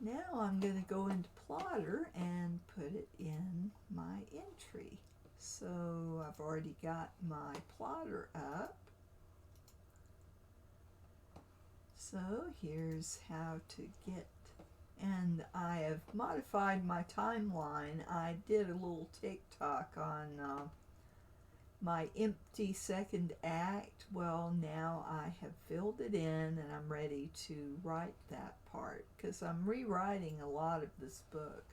Now I'm going to go into Plotter and put it in my entry. So I've already got my plotter up. So here's how to get, and I have modified my timeline. I did a little TikTok on my empty second act. Well, now I have filled it in and I'm ready to write that part because I'm rewriting a lot of this book.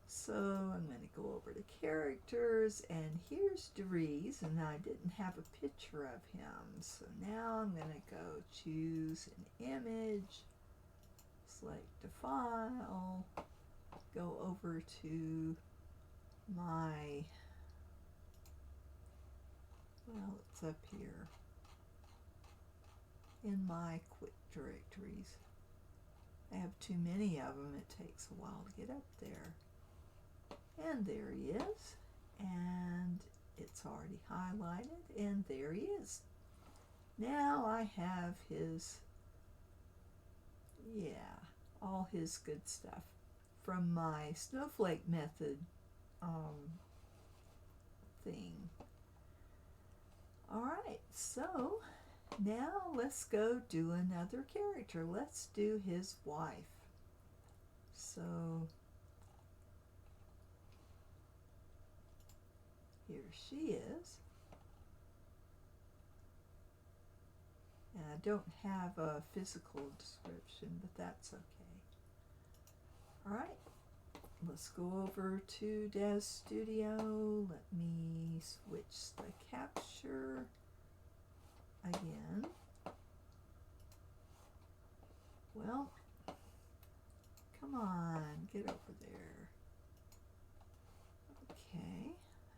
So I'm going to go over to characters, and here's DeRees, and I didn't have a picture of him. So now I'm going to go choose an image, select a file, go over to my, well, it's up here in my quick directories. I have too many of them. It takes a while to get up there. And there he is, and it's already highlighted, and there he is. Now I have his, yeah, all his good stuff from my snowflake method thing. Alright, so now let's go do another character. Let's do his wife. So here she is. And I don't have a physical description, but that's okay. Alright, let's go over to DAZ Studio. Let me switch the capture again. Well, come on, get over there. Okay.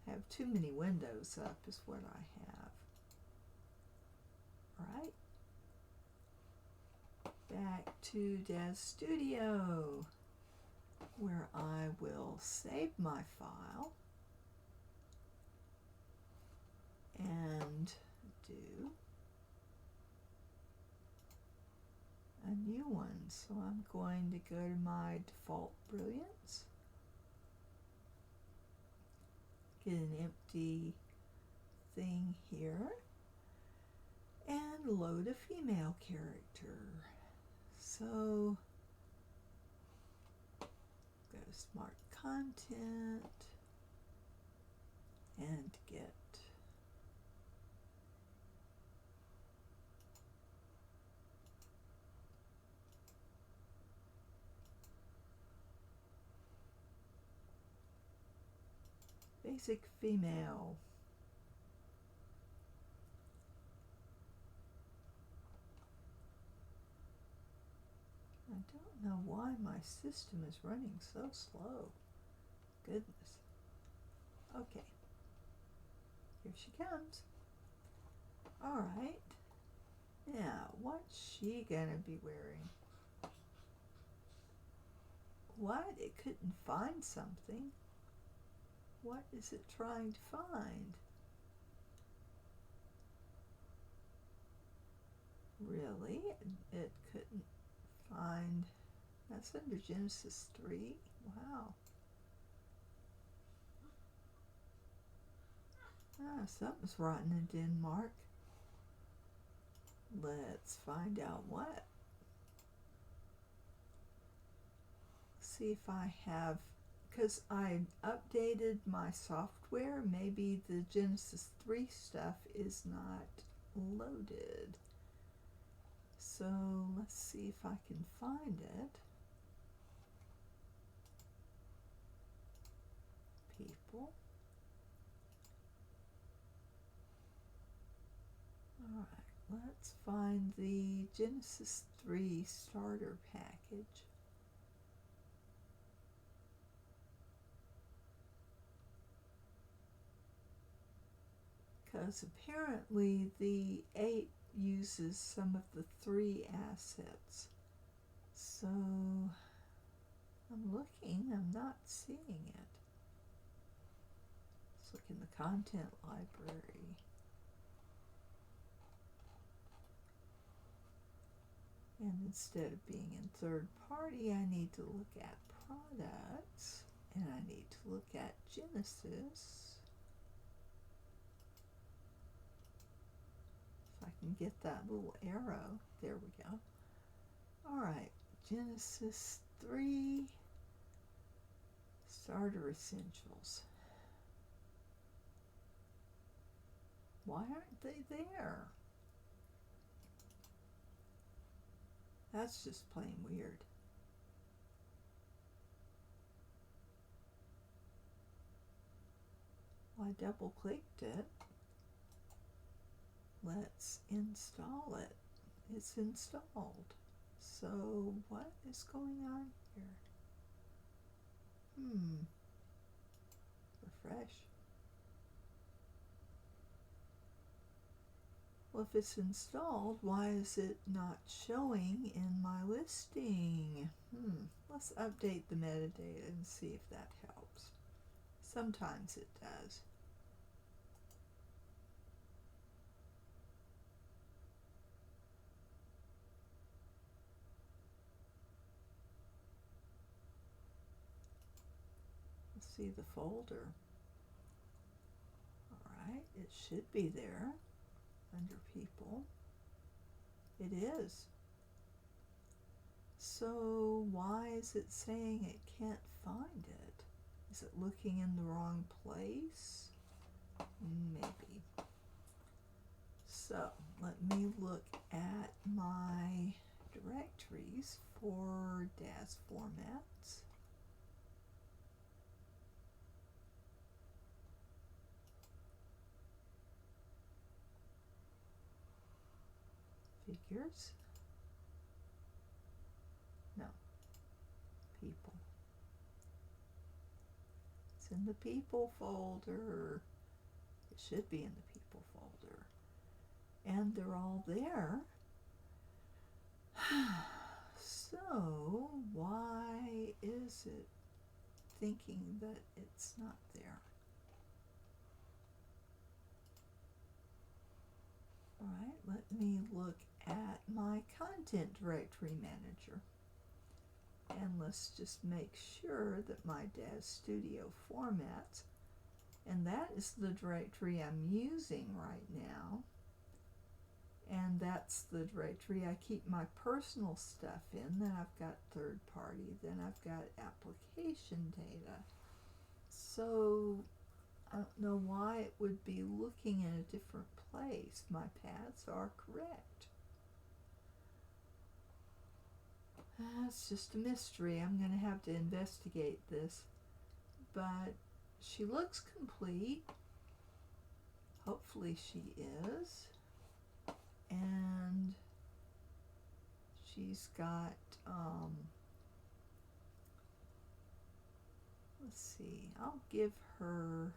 I have too many windows up is what I have. Alright. Back to DAZ Studio, where I will save my file and do a new one. So I'm going to go to my default brilliance, get an empty thing here, and load a female character. So go to Smart Content and get Basic female. I don't know why my system is running so slow. Goodness. Okay. Here she comes. Alright. Now, what's she gonna be wearing? What? It couldn't find something. What is it trying to find? Really? It couldn't find. That's under Genesis 3. Wow. Something's rotten in Denmark. Let's find out what. See if I have, because I updated my software. Maybe the Genesis 3 stuff is not loaded. So let's see if I can find it. People. Alright, let's find the Genesis 3 starter package. Because apparently the 8 uses some of the 3 assets. So I'm looking, I'm not seeing it. Let's look in the content library. And instead of being in third party, I need to look at products, and I need to look at Genesis. If I can get that little arrow, there we go. Alright, Genesis 3 Starter Essentials. Why aren't they there? That's just plain weird. Well, I double clicked it. Let's install it. It's installed. So what is going on here? Refresh. Well, if it's installed, why is it not showing in my listing? Let's update the metadata and see if that helps. Sometimes it does. Let's see the folder. Alright, it should be there under people. It is. So why is it saying it can't find it? Is it looking in the wrong place? Maybe. So let me look at my directories for DAZ formats. Figures. No. People. It's in the people folder. It should be in the people folder. And they're all there. So why is it thinking that it's not there? Alright, let me look at my content directory manager. And let's just make sure that my DAZ Studio formats, and that is the directory I'm using right now. And that's the directory I keep my personal stuff in. Then I've got third party. Then I've got application data. So I don't know why it would be looking in a different place. My paths are correct. It's just a mystery. I'm going to have to investigate this. But she looks complete. Hopefully she is. And she's got, let's see, I'll give her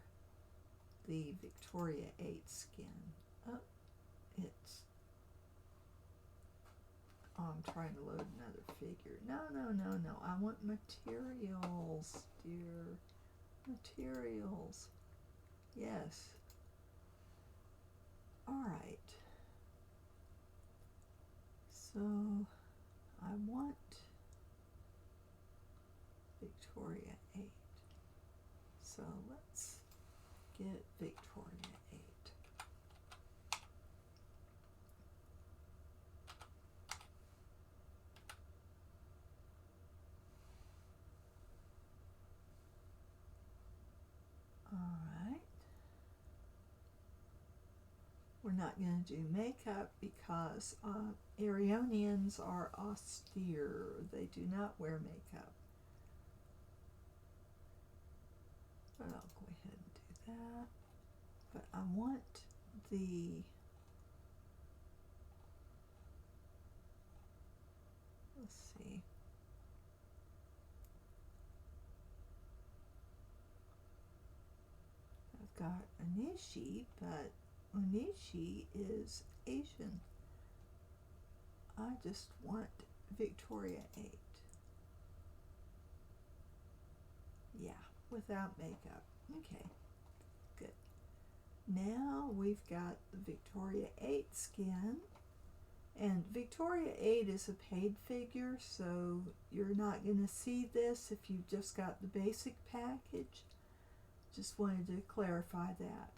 the Victoria 8 skin. Oh, I'm trying to load another figure. No. I want materials, dear. Materials. Yes. Alright. So, I want Victoria 8. So, let's get Victoria 8. Alright. We're not going to do makeup because Arionians are austere. They do not wear makeup. But I'll go ahead and do that. But I want the, let's see. I've got Onishi, but Onishi is Asian. I just want Victoria 8. Yeah, without makeup. Okay, good. Now we've got the Victoria 8 skin. And Victoria 8 is a paid figure, so you're not going to see this if you've just got the basic package. Just wanted to clarify that.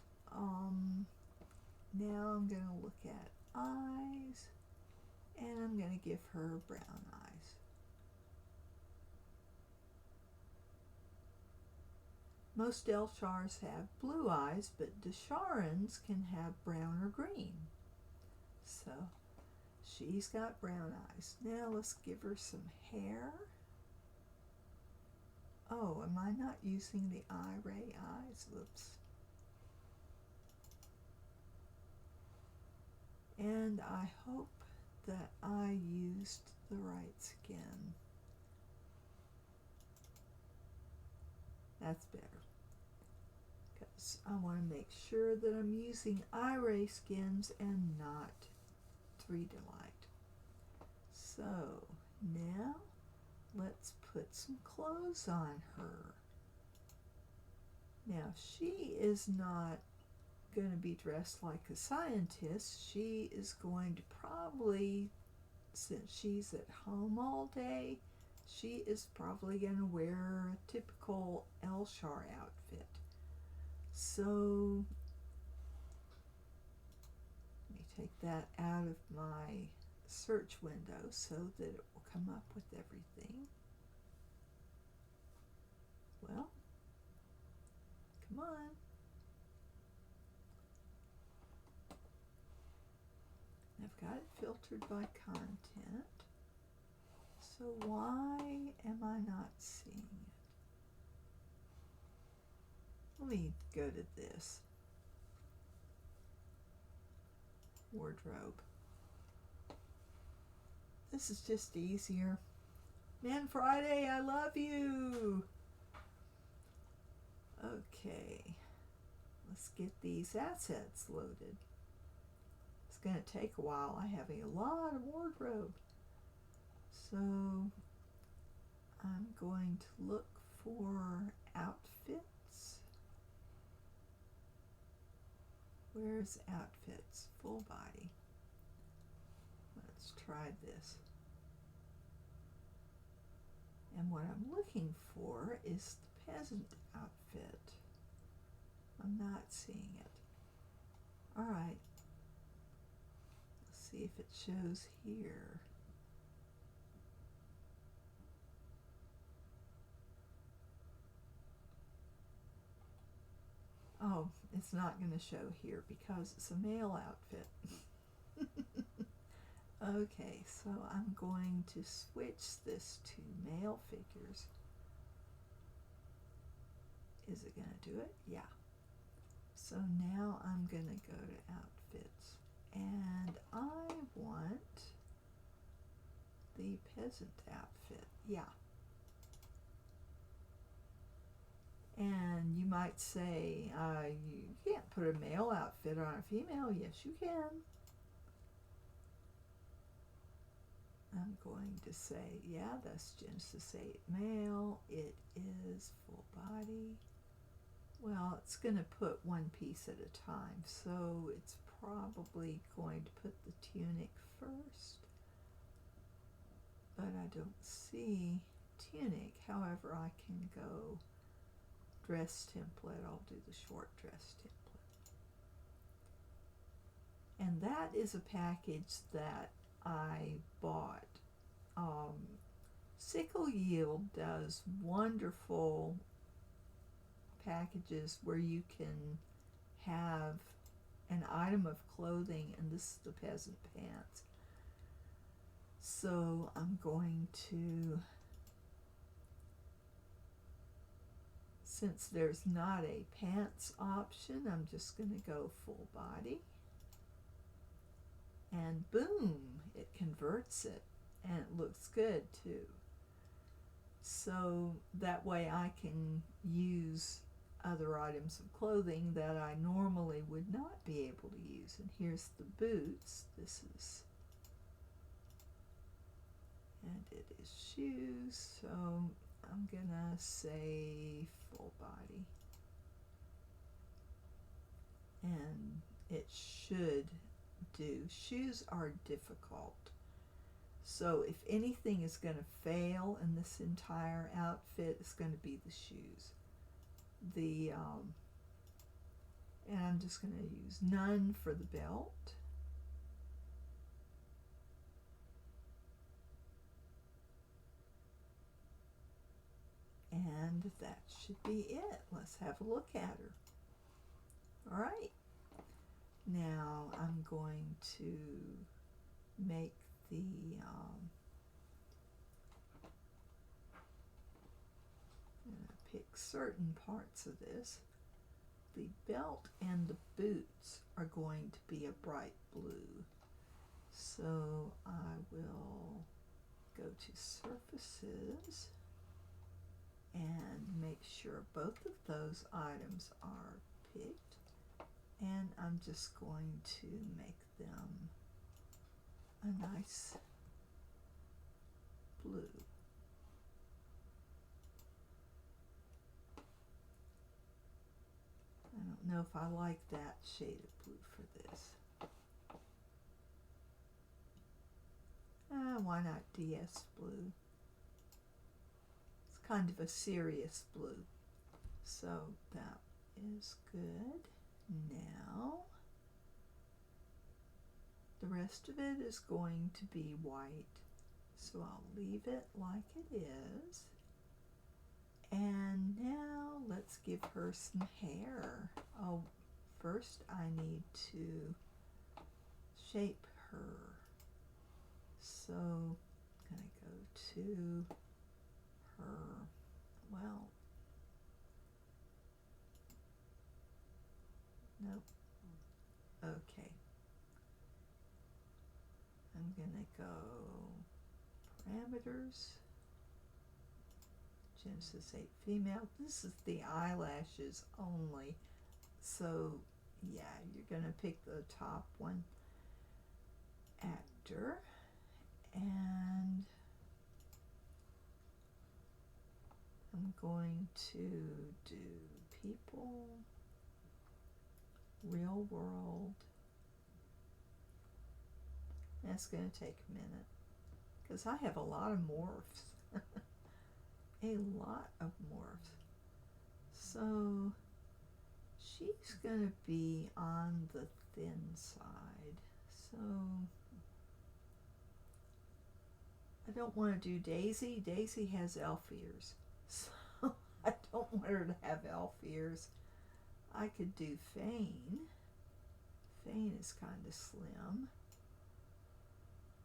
Now I'm going to look at eyes, and I'm going to give her brown eyes. Most Elshars have blue eyes, but Desharans can have brown or green. So she's got brown eyes. Now let's give her some hair. Oh, am I not using the eye ray eyes? Oops. And I hope that I used the right skin. That's better. Because I want to make sure that I'm using eye ray skins and not 3 Delight. So now let's put some clothes on her. Now she is not going to be dressed like a scientist. She is going to probably, since she's at home all day, she is probably going to wear a typical Elshar outfit. So let me take that out of my search window so that it will come up with everything. Well, come on. I've got it filtered by content. So why am I not seeing it? Let me go to this. Wardrobe. This is just easier. Man Friday, I love you. Okay. Let's get these assets loaded. It's going to take a while. I have a lot of wardrobe. So I'm going to look for outfits. Where's outfits? Full body. Let's try this. And what I'm looking for is the peasant outfit. I'm not seeing it. Alright. Let's see if it shows here. Oh, it's not going to show here because it's a male outfit. Okay, so I'm going to switch this to male figures. Is it going to do it? Yeah. So now I'm going to go to outfits, and I want the peasant outfit. Yeah. And you might say, you can't put a male outfit on a female. Yes, you can. I'm going to say, yeah, that's Genesis 8 male. It is full body. Well, it's going to put one piece at a time, so it's probably going to put the tunic first. But I don't see tunic. However, I can go dress template. I'll do the short dress template. And that is a package that I bought. Sickle Yield does wonderful packages where you can have an item of clothing, and this is the peasant pants. So I'm going to, since there's not a pants option, I'm just going to go full body. And boom, it converts it, and it looks good too. So that way I can use other items of clothing that I normally would not be able to use. And here's the boots. This is, and it is shoes. So I'm gonna say full body. And it should do. Shoes are difficult. So if anything is going to fail in this entire outfit, it's going to be the shoes. And I'm just going to use none for the belt. And that should be it. Let's have a look at her. All right. Now I'm going to make the I'm going to pick certain parts of this. The belt and the boots are going to be a bright blue. So I will go to surfaces and make sure both of those items are picked. And I'm just going to make them a nice blue. I don't know if I like that shade of blue for this. Why not DS blue? It's kind of a serious blue. So that is good. Now, the rest of it is going to be white. So I'll leave it like it is. And now let's give her some hair. Oh, first I need to shape her. So I'm going to go to her, well, nope, okay. I'm going to go parameters, Genesis 8 female. This is the eyelashes only. So yeah, you're going to pick the top one, actor, and I'm going to do people, real world. That's going to take a minute because I have a lot of morphs. A lot of morphs. So she's going to be on the thin side. So I don't want to do Daisy. Daisy has elf ears. So I don't want her to have elf ears. I could do Fane. Fane is kind of slim.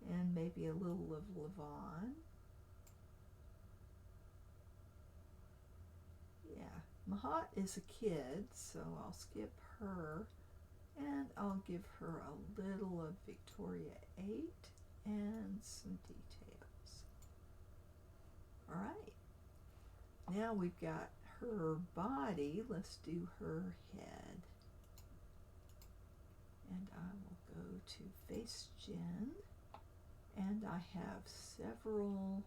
And maybe a little of Levon. Yeah, Mahat is a kid, so I'll skip her and I'll give her a little of Victoria 8 and some details. All right, now we've got her body. Let's do her head. And I will go to Face Gen, and I have several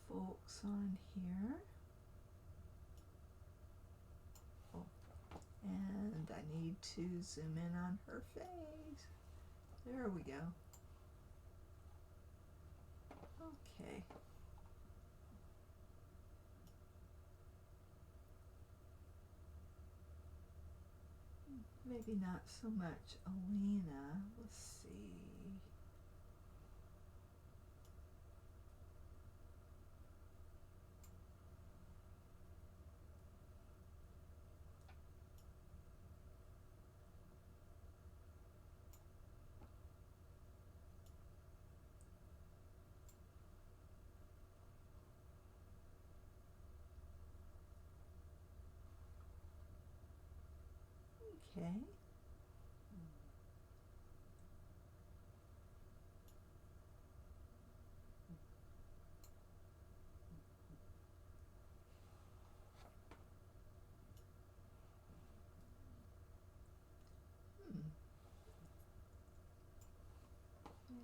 folks on here. Oh, and I need to zoom in on her face. There we go. Okay. Maybe not so much Alina. Let's see. Okay.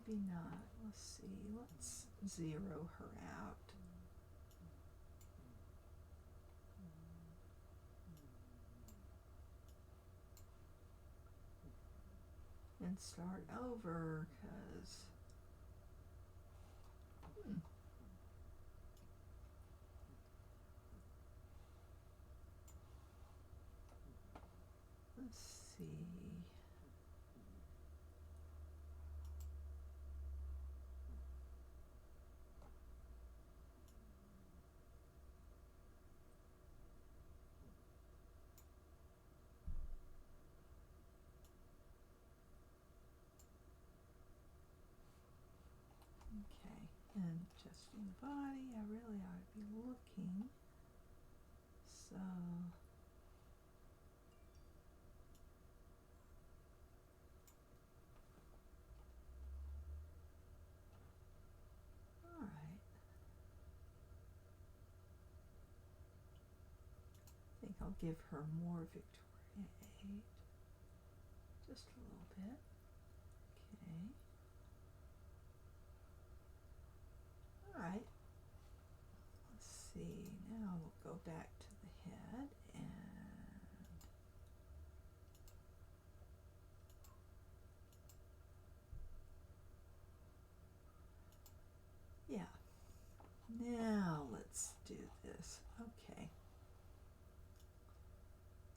Maybe not. Let's see. Let's zero her out. And start over, because let's see. Okay, and adjusting the body, I really ought to be looking. So, all right. I think I'll give her more Victoria 8. Just a little bit. Okay. All right. Let's see. Now we'll go back to the head and yeah. Now let's do this. Okay.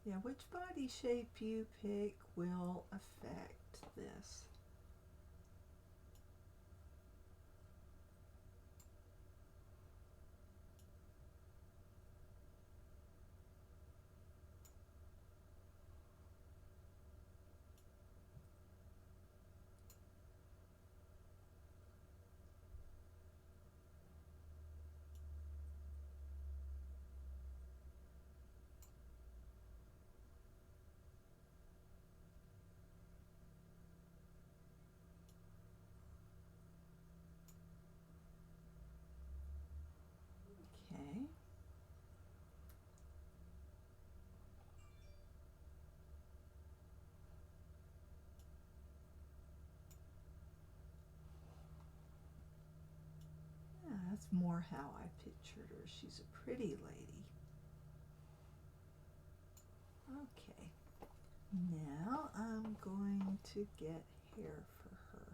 Yeah, which body shape you pick will affect this. Okay. Yeah, that's more how I pictured her. She's a pretty lady. Okay. Now I'm going to get hair for her.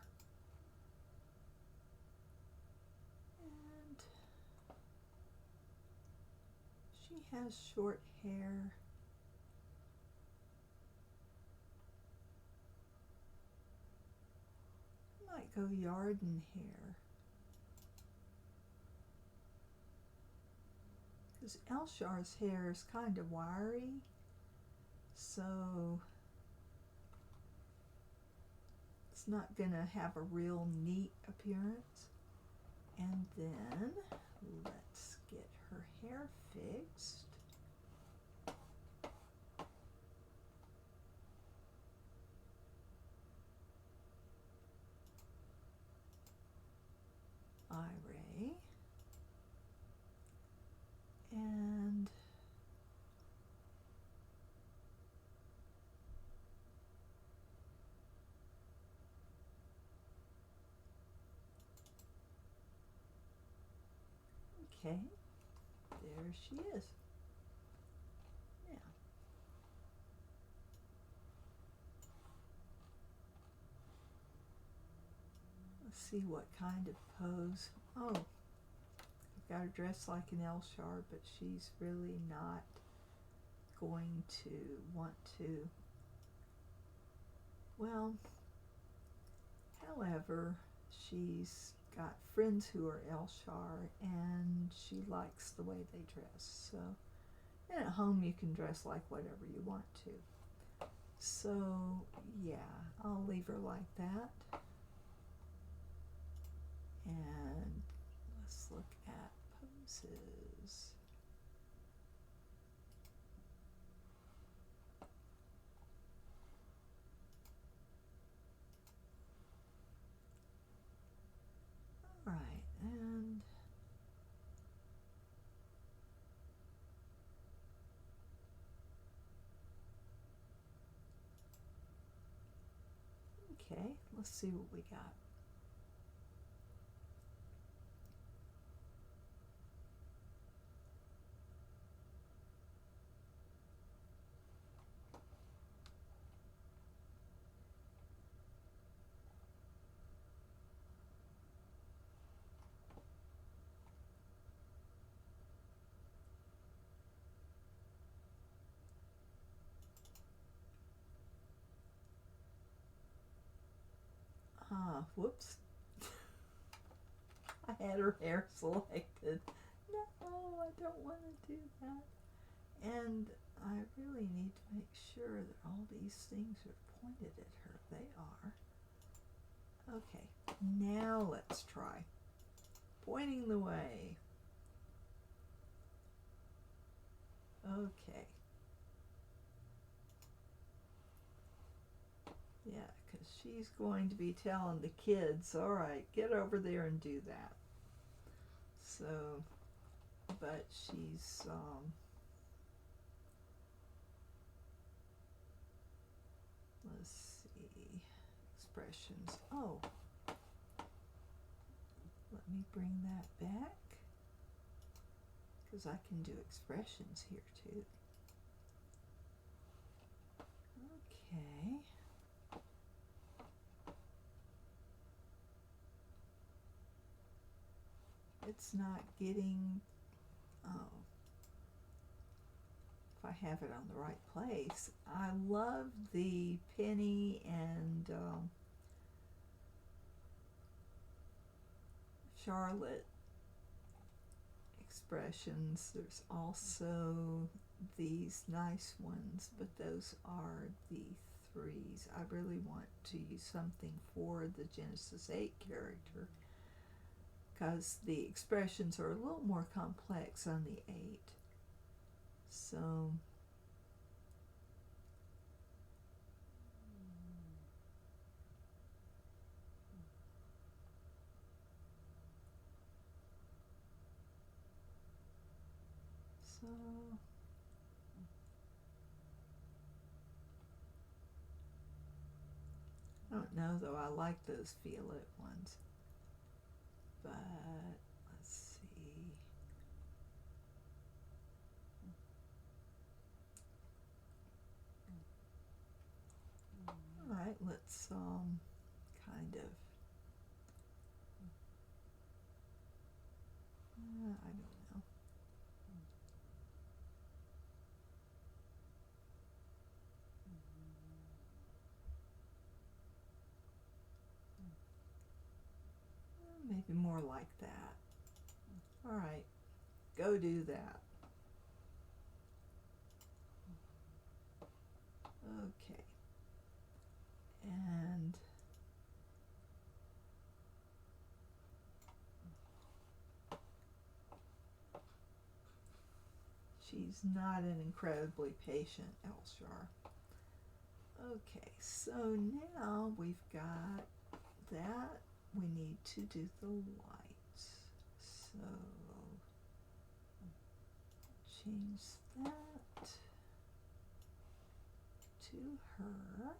And she has short hair. Might go Yarden hair. Because Elshar's hair is kind of wiry. So it's not going to have a real neat appearance. And then let's get her hair fixed. Okay, there she is. Now, let's see what kind of pose. Oh, I've got her dressed like an Elshar, but she's really not going to want to. Well, however, she's got friends who are Elshar, and she likes the way they dress. So, and at home you can dress like whatever you want to. So, yeah, I'll leave her like that. And let's look at poses. All right, and okay, let's see what we got. Whoops. I had her hair selected. No, I don't want to do that. And I really need to make sure that all these things are pointed at her. They are. Okay, now let's try pointing the way. Okay. Yeah, because she's going to be telling the kids, all right, get over there and do that. So, but she's, let's see, expressions. Oh, let me bring that back, because I can do expressions here too. Okay. It's not getting, oh, if I have it on the right place. I love the Penny and Charlotte expressions. There's also these nice ones, but those are the threes. I really want to use something for the Genesis 8 character, because the expressions are a little more complex on the 8. So, I don't know though, I like those violet ones. But, let's see. Alright, let's kind of, I don't know. Maybe more like that. Alright, go do that. Okay. And she's not an incredibly patient Elshar. Okay, so now we've got that. We need to do the lights. So change that to her.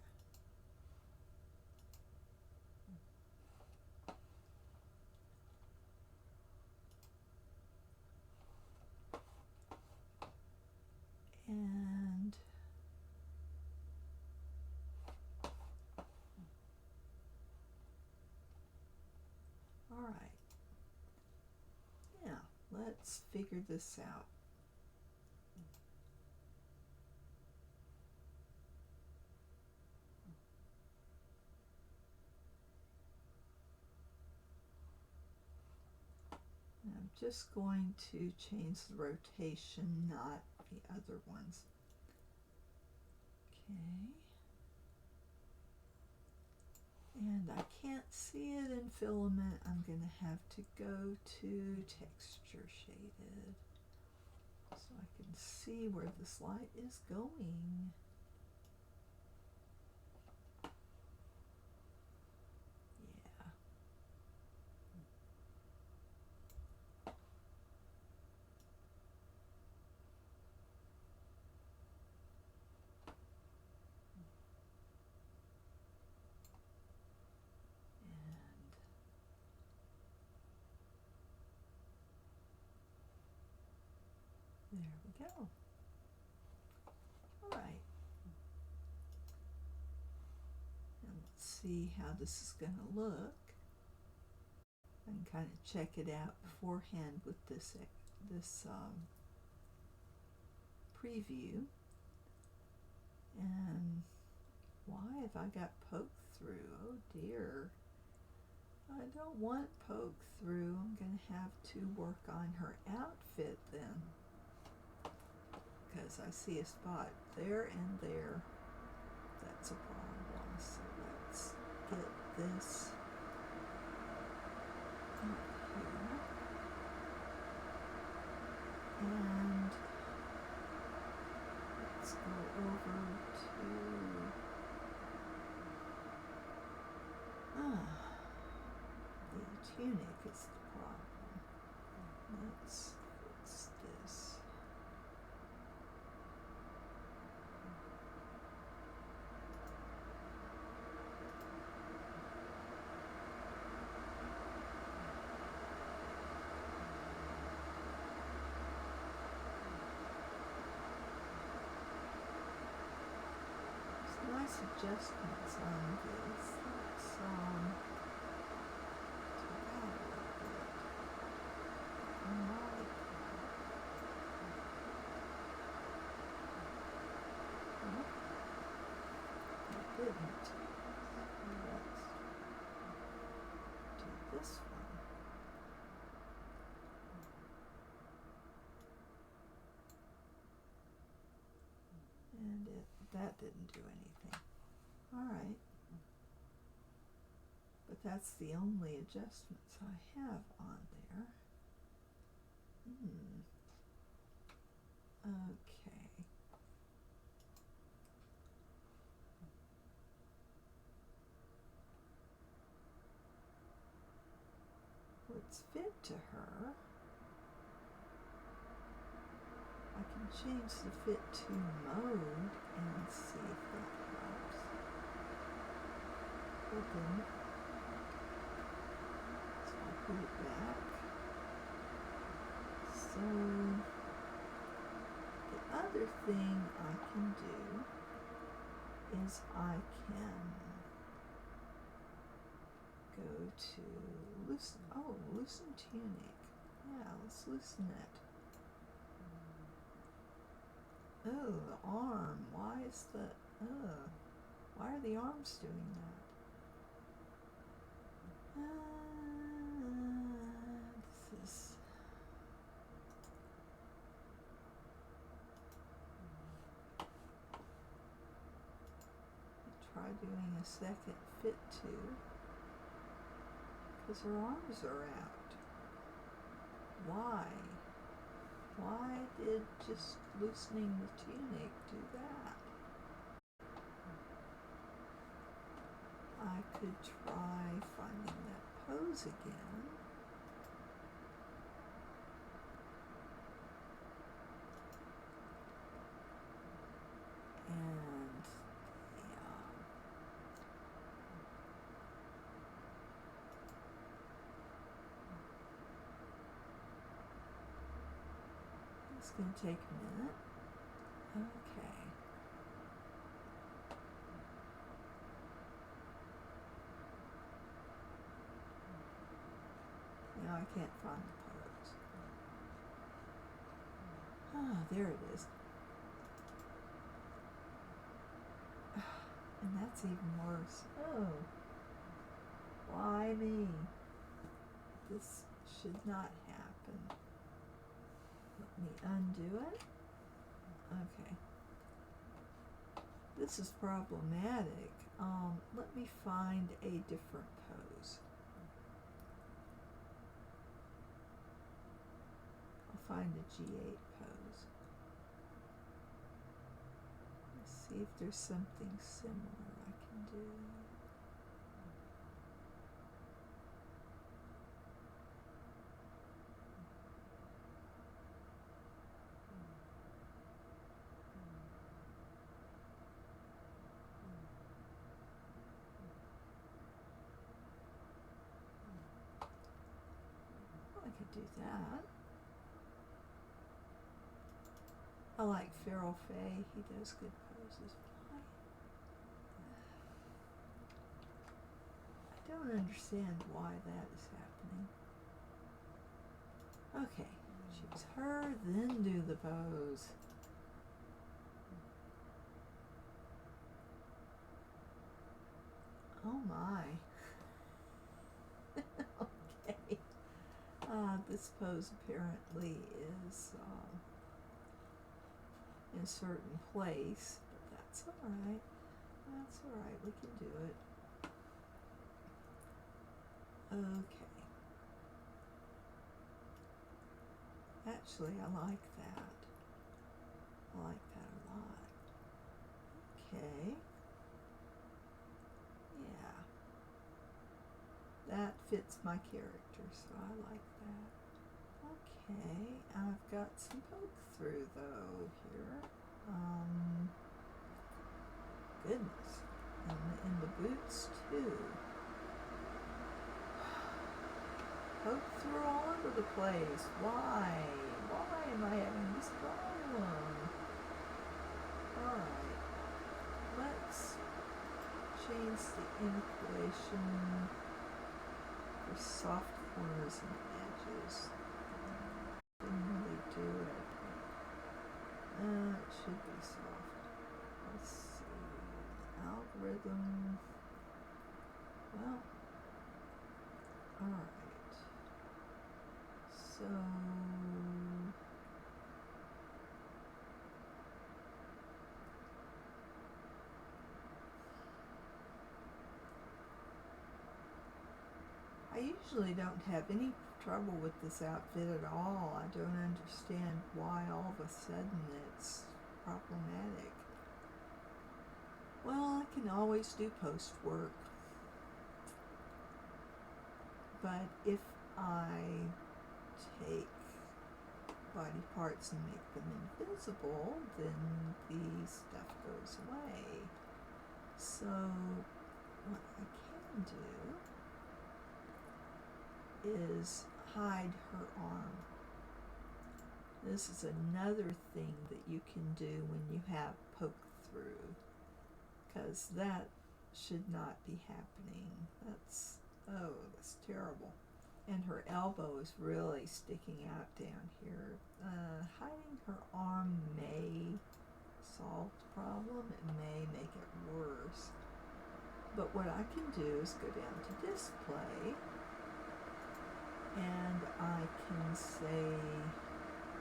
right. Now, let's figure this out. I'm just going to change the rotation, not the other ones. Okay. And I can't see it in filament. I'm going to have to go to texture shaded so I can see where this light is going. Yeah. And there we go. All right. And let's see how this is going to look. I can kind of check it out beforehand with this preview. And why have I got poke through? Oh dear. I don't want poke through. I'm going to have to work on her outfit then, because I see a spot there and there. That's a problem. So let's get this up here. And let's go over to the tunic is the problem. Let's fix this. Some nice adjustments on this. Let's take out a little bit. I like that. I didn't. Let's do this one. And that didn't do anything. All right. But that's the only adjustments I have on there. Okay. Let's fit to her. I can change the fit to mode and see if that helps. It didn't. So I'll put it back. So the other thing I can do is I can go to loosen tunic. Yeah, let's loosen it. Oh, the arm. Why are the arms doing that? This is... Try doing a second fit to, because her arms are out. Why? Why did just loosening the tunic do that? I could try finding that pose again. And it's going to take a minute. Okay. I can't find the pose. Ah, there it is. And that's even worse. Oh, why me? This should not happen. Let me undo it. Okay. This is problematic. Let me find a different pose. I'll find a G8 pose. Let's see if there's something similar I can do. I could do that. I like Feral Faye. He does good poses. I don't understand why that is happening. Okay, choose her, then do the pose. Oh my. Okay. This pose apparently is in a certain place, but that's alright. That's alright, we can do it. Okay. Actually, I like that. I like that a lot. Okay. Yeah. That fits my character, so I like that. Okay, I've got some poke through though here. Goodness. And the boots too. Poke through all over the place. Why? Why am I having this problem? Alright. Let's change the inflation for soft corners and edges. Didn't really do it. It should be soft. Let's see. Algorithm. Well, alright. So I usually don't have any trouble with this outfit at all. I don't understand why all of a sudden it's problematic. Well, I can always do post work. But if I take body parts and make them invisible, then the stuff goes away. So what I can do is hide her arm. This is another thing that you can do when you have poke through, because that should not be happening. That's terrible. And her elbow is really sticking out down here. Hiding her arm may solve the problem. It may make it worse. But what I can do is go down to display, and I can say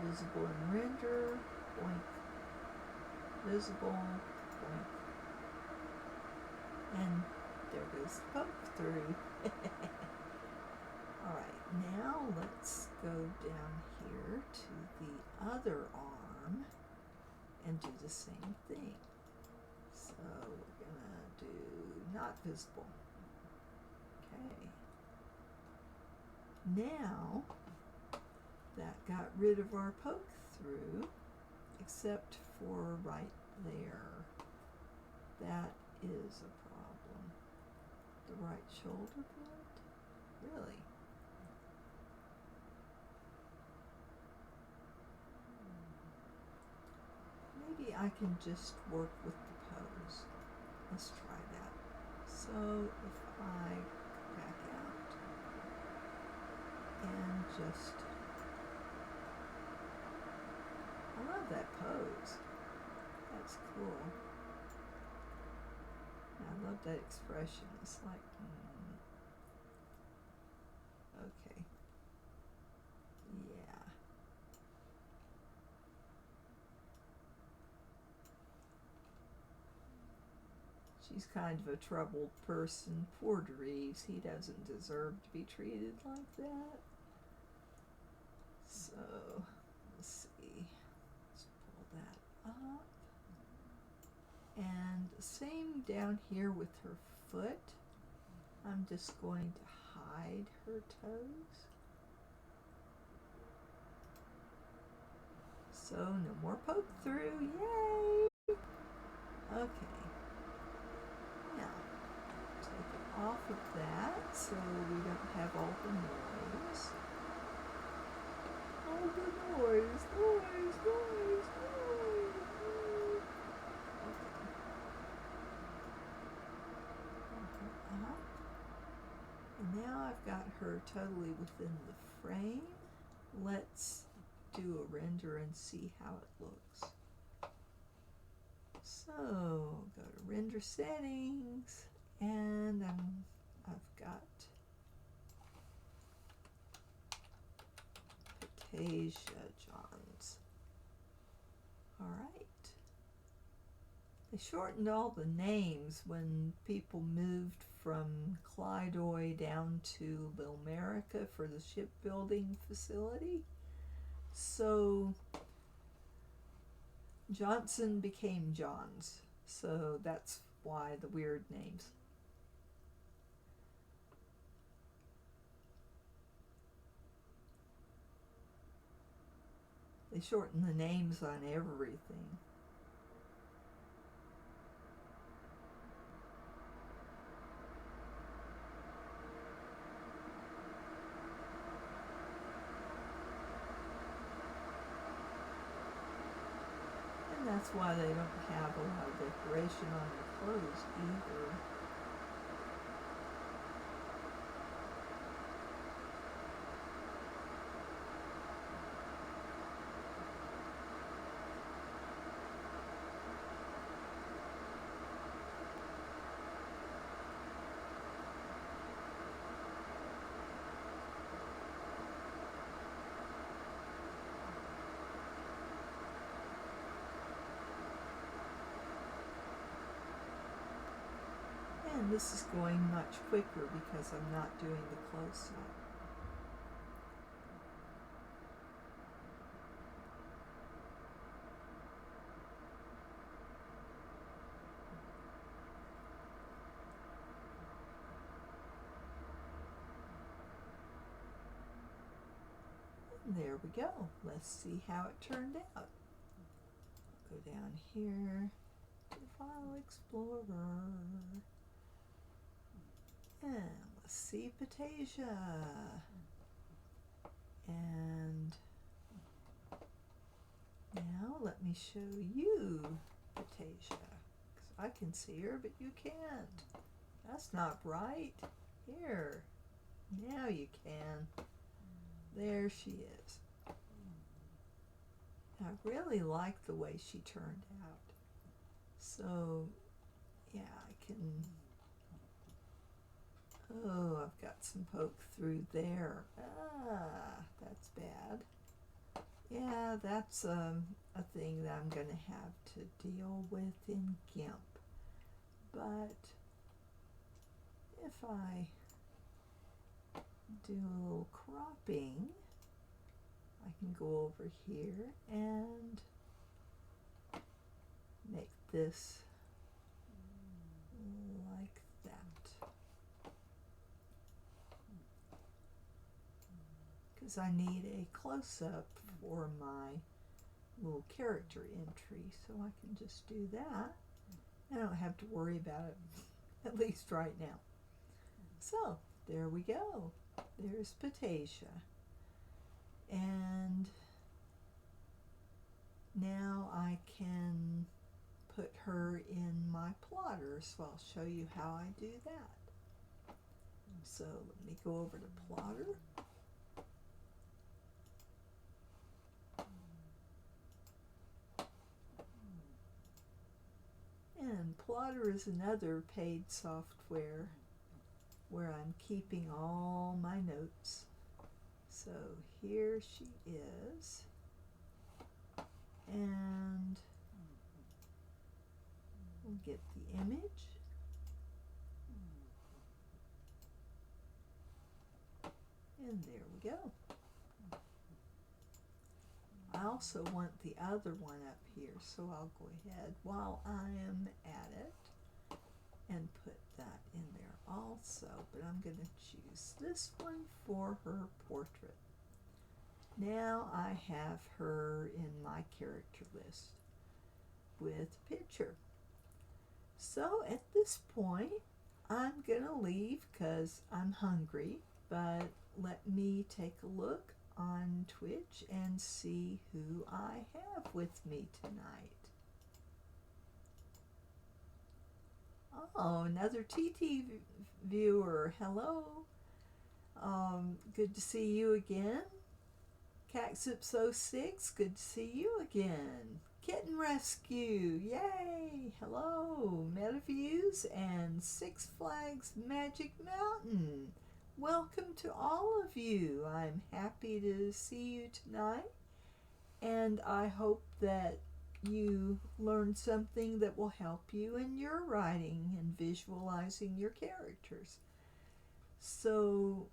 visible and render, boink, visible, boink, and there goes the poke through. Alright, now let's go down here to the other arm and do the same thing. So we're gonna do not visible. Okay. Now that got rid of our poke through, except for right there. That is a problem. The right shoulder blade? Really? Maybe I can just work with the pose. Let's try that. So if I go back out and just, I love that pose. That's cool. I love that expression. It's like, okay. Yeah. She's kind of a troubled person. Poor Reeves. He doesn't deserve to be treated like that. So, let's see. Let's pull that up. And same down here with her foot. I'm just going to hide her toes. So no more poke through. Yay! Okay. Now, take it off of that so we don't have all the noise. All the noise. And now I've got her totally within the frame. Let's do a render and see how it looks. So go to render settings, and I've got Patasia Johns. All right. They shortened all the names when people moved from Clydoy down to Lilmerica for the shipbuilding facility. So Johnson became Johns. So that's why the weird names. They shorten the names on everything. And that's why they don't have a lot of decoration on their clothes either. And this is going much quicker because I'm not doing the close-up. And there we go. Let's see how it turned out. I'll go down here to File Explorer. And let's see Patasia. And now let me show you Patasia. Because I can see her, but you can't. That's not right. Here. Now you can. There she is. I really like the way she turned out. So, yeah, I can... Oh, I've got some poke through there. Ah, that's bad. Yeah, that's a thing that I'm going to have to deal with in GIMP. But if I do a little cropping, I can go over here and make this like that. Because I need a close-up for my little character entry, so I can just do that. I don't have to worry about it, at least right now. So, there we go. There's Patasia. And now I can put her in my plotter, so I'll show you how I do that. So let me go over to plotter. Plotter is another paid software where I'm keeping all my notes. So here she is. And we'll get the image. And there we go. I also want the other one up here, so I'll go ahead while I am at it and put that in there also. But I'm going to choose this one for her portrait. Now I have her in my character list with a picture. So at this point, I'm going to leave because I'm hungry, but let me take a look on Twitch and see who I have with me tonight. Oh, another TT viewer. Hello. Good to see you again. Caxip06, good to see you again. Kitten Rescue, yay! Hello, MetaViews and Six Flags Magic Mountain. Welcome to all of you. I'm happy to see you tonight, and I hope that you learned something that will help you in your writing and visualizing your characters. So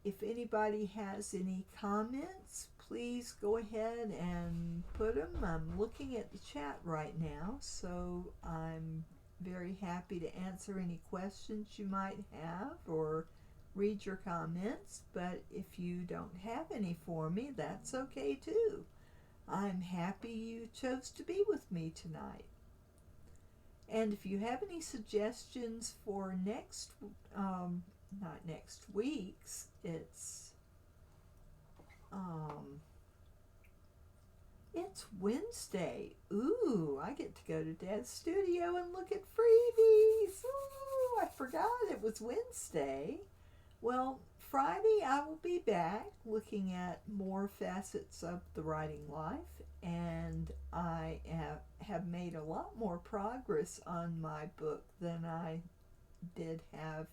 if anybody has any comments, please go ahead and put them. I'm looking at the chat right now, so I'm very happy to answer any questions you might have or read your comments. But if you don't have any for me, that's okay too. I'm happy you chose to be with me tonight. And if you have any suggestions for not next week's, it's Wednesday. Ooh, I get to go to DAZ Studio and look at freebies. Ooh, I forgot it was Wednesday. Well, Friday I will be back looking at more facets of the writing life, and I have made a lot more progress on my book than I did have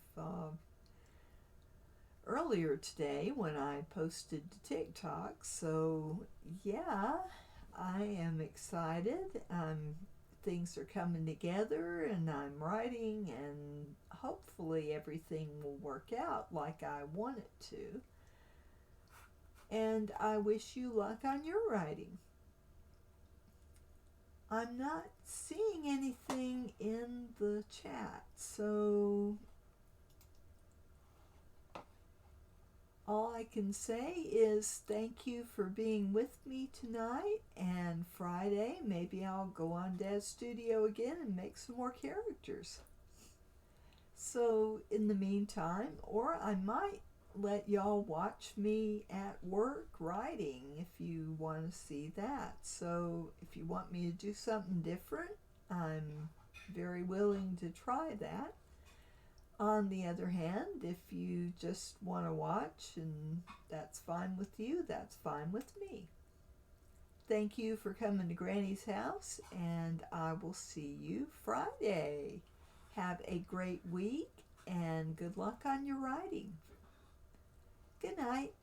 earlier today when I posted to TikTok. So yeah, I am excited. Things are coming together and I'm writing, and hopefully everything will work out like I want it to. And I wish you luck on your writing. I'm not seeing anything in the chat, so all I can say is thank you for being with me tonight, and Friday maybe I'll go on DAZ Studio again and make some more characters. So in the meantime, or I might let y'all watch me at work writing if you want to see that. So if you want me to do something different, I'm very willing to try that. On the other hand, if you just want to watch and that's fine with you, that's fine with me. Thank you for coming to Granny's house, and I will see you Friday. Have a great week and good luck on your writing. Good night.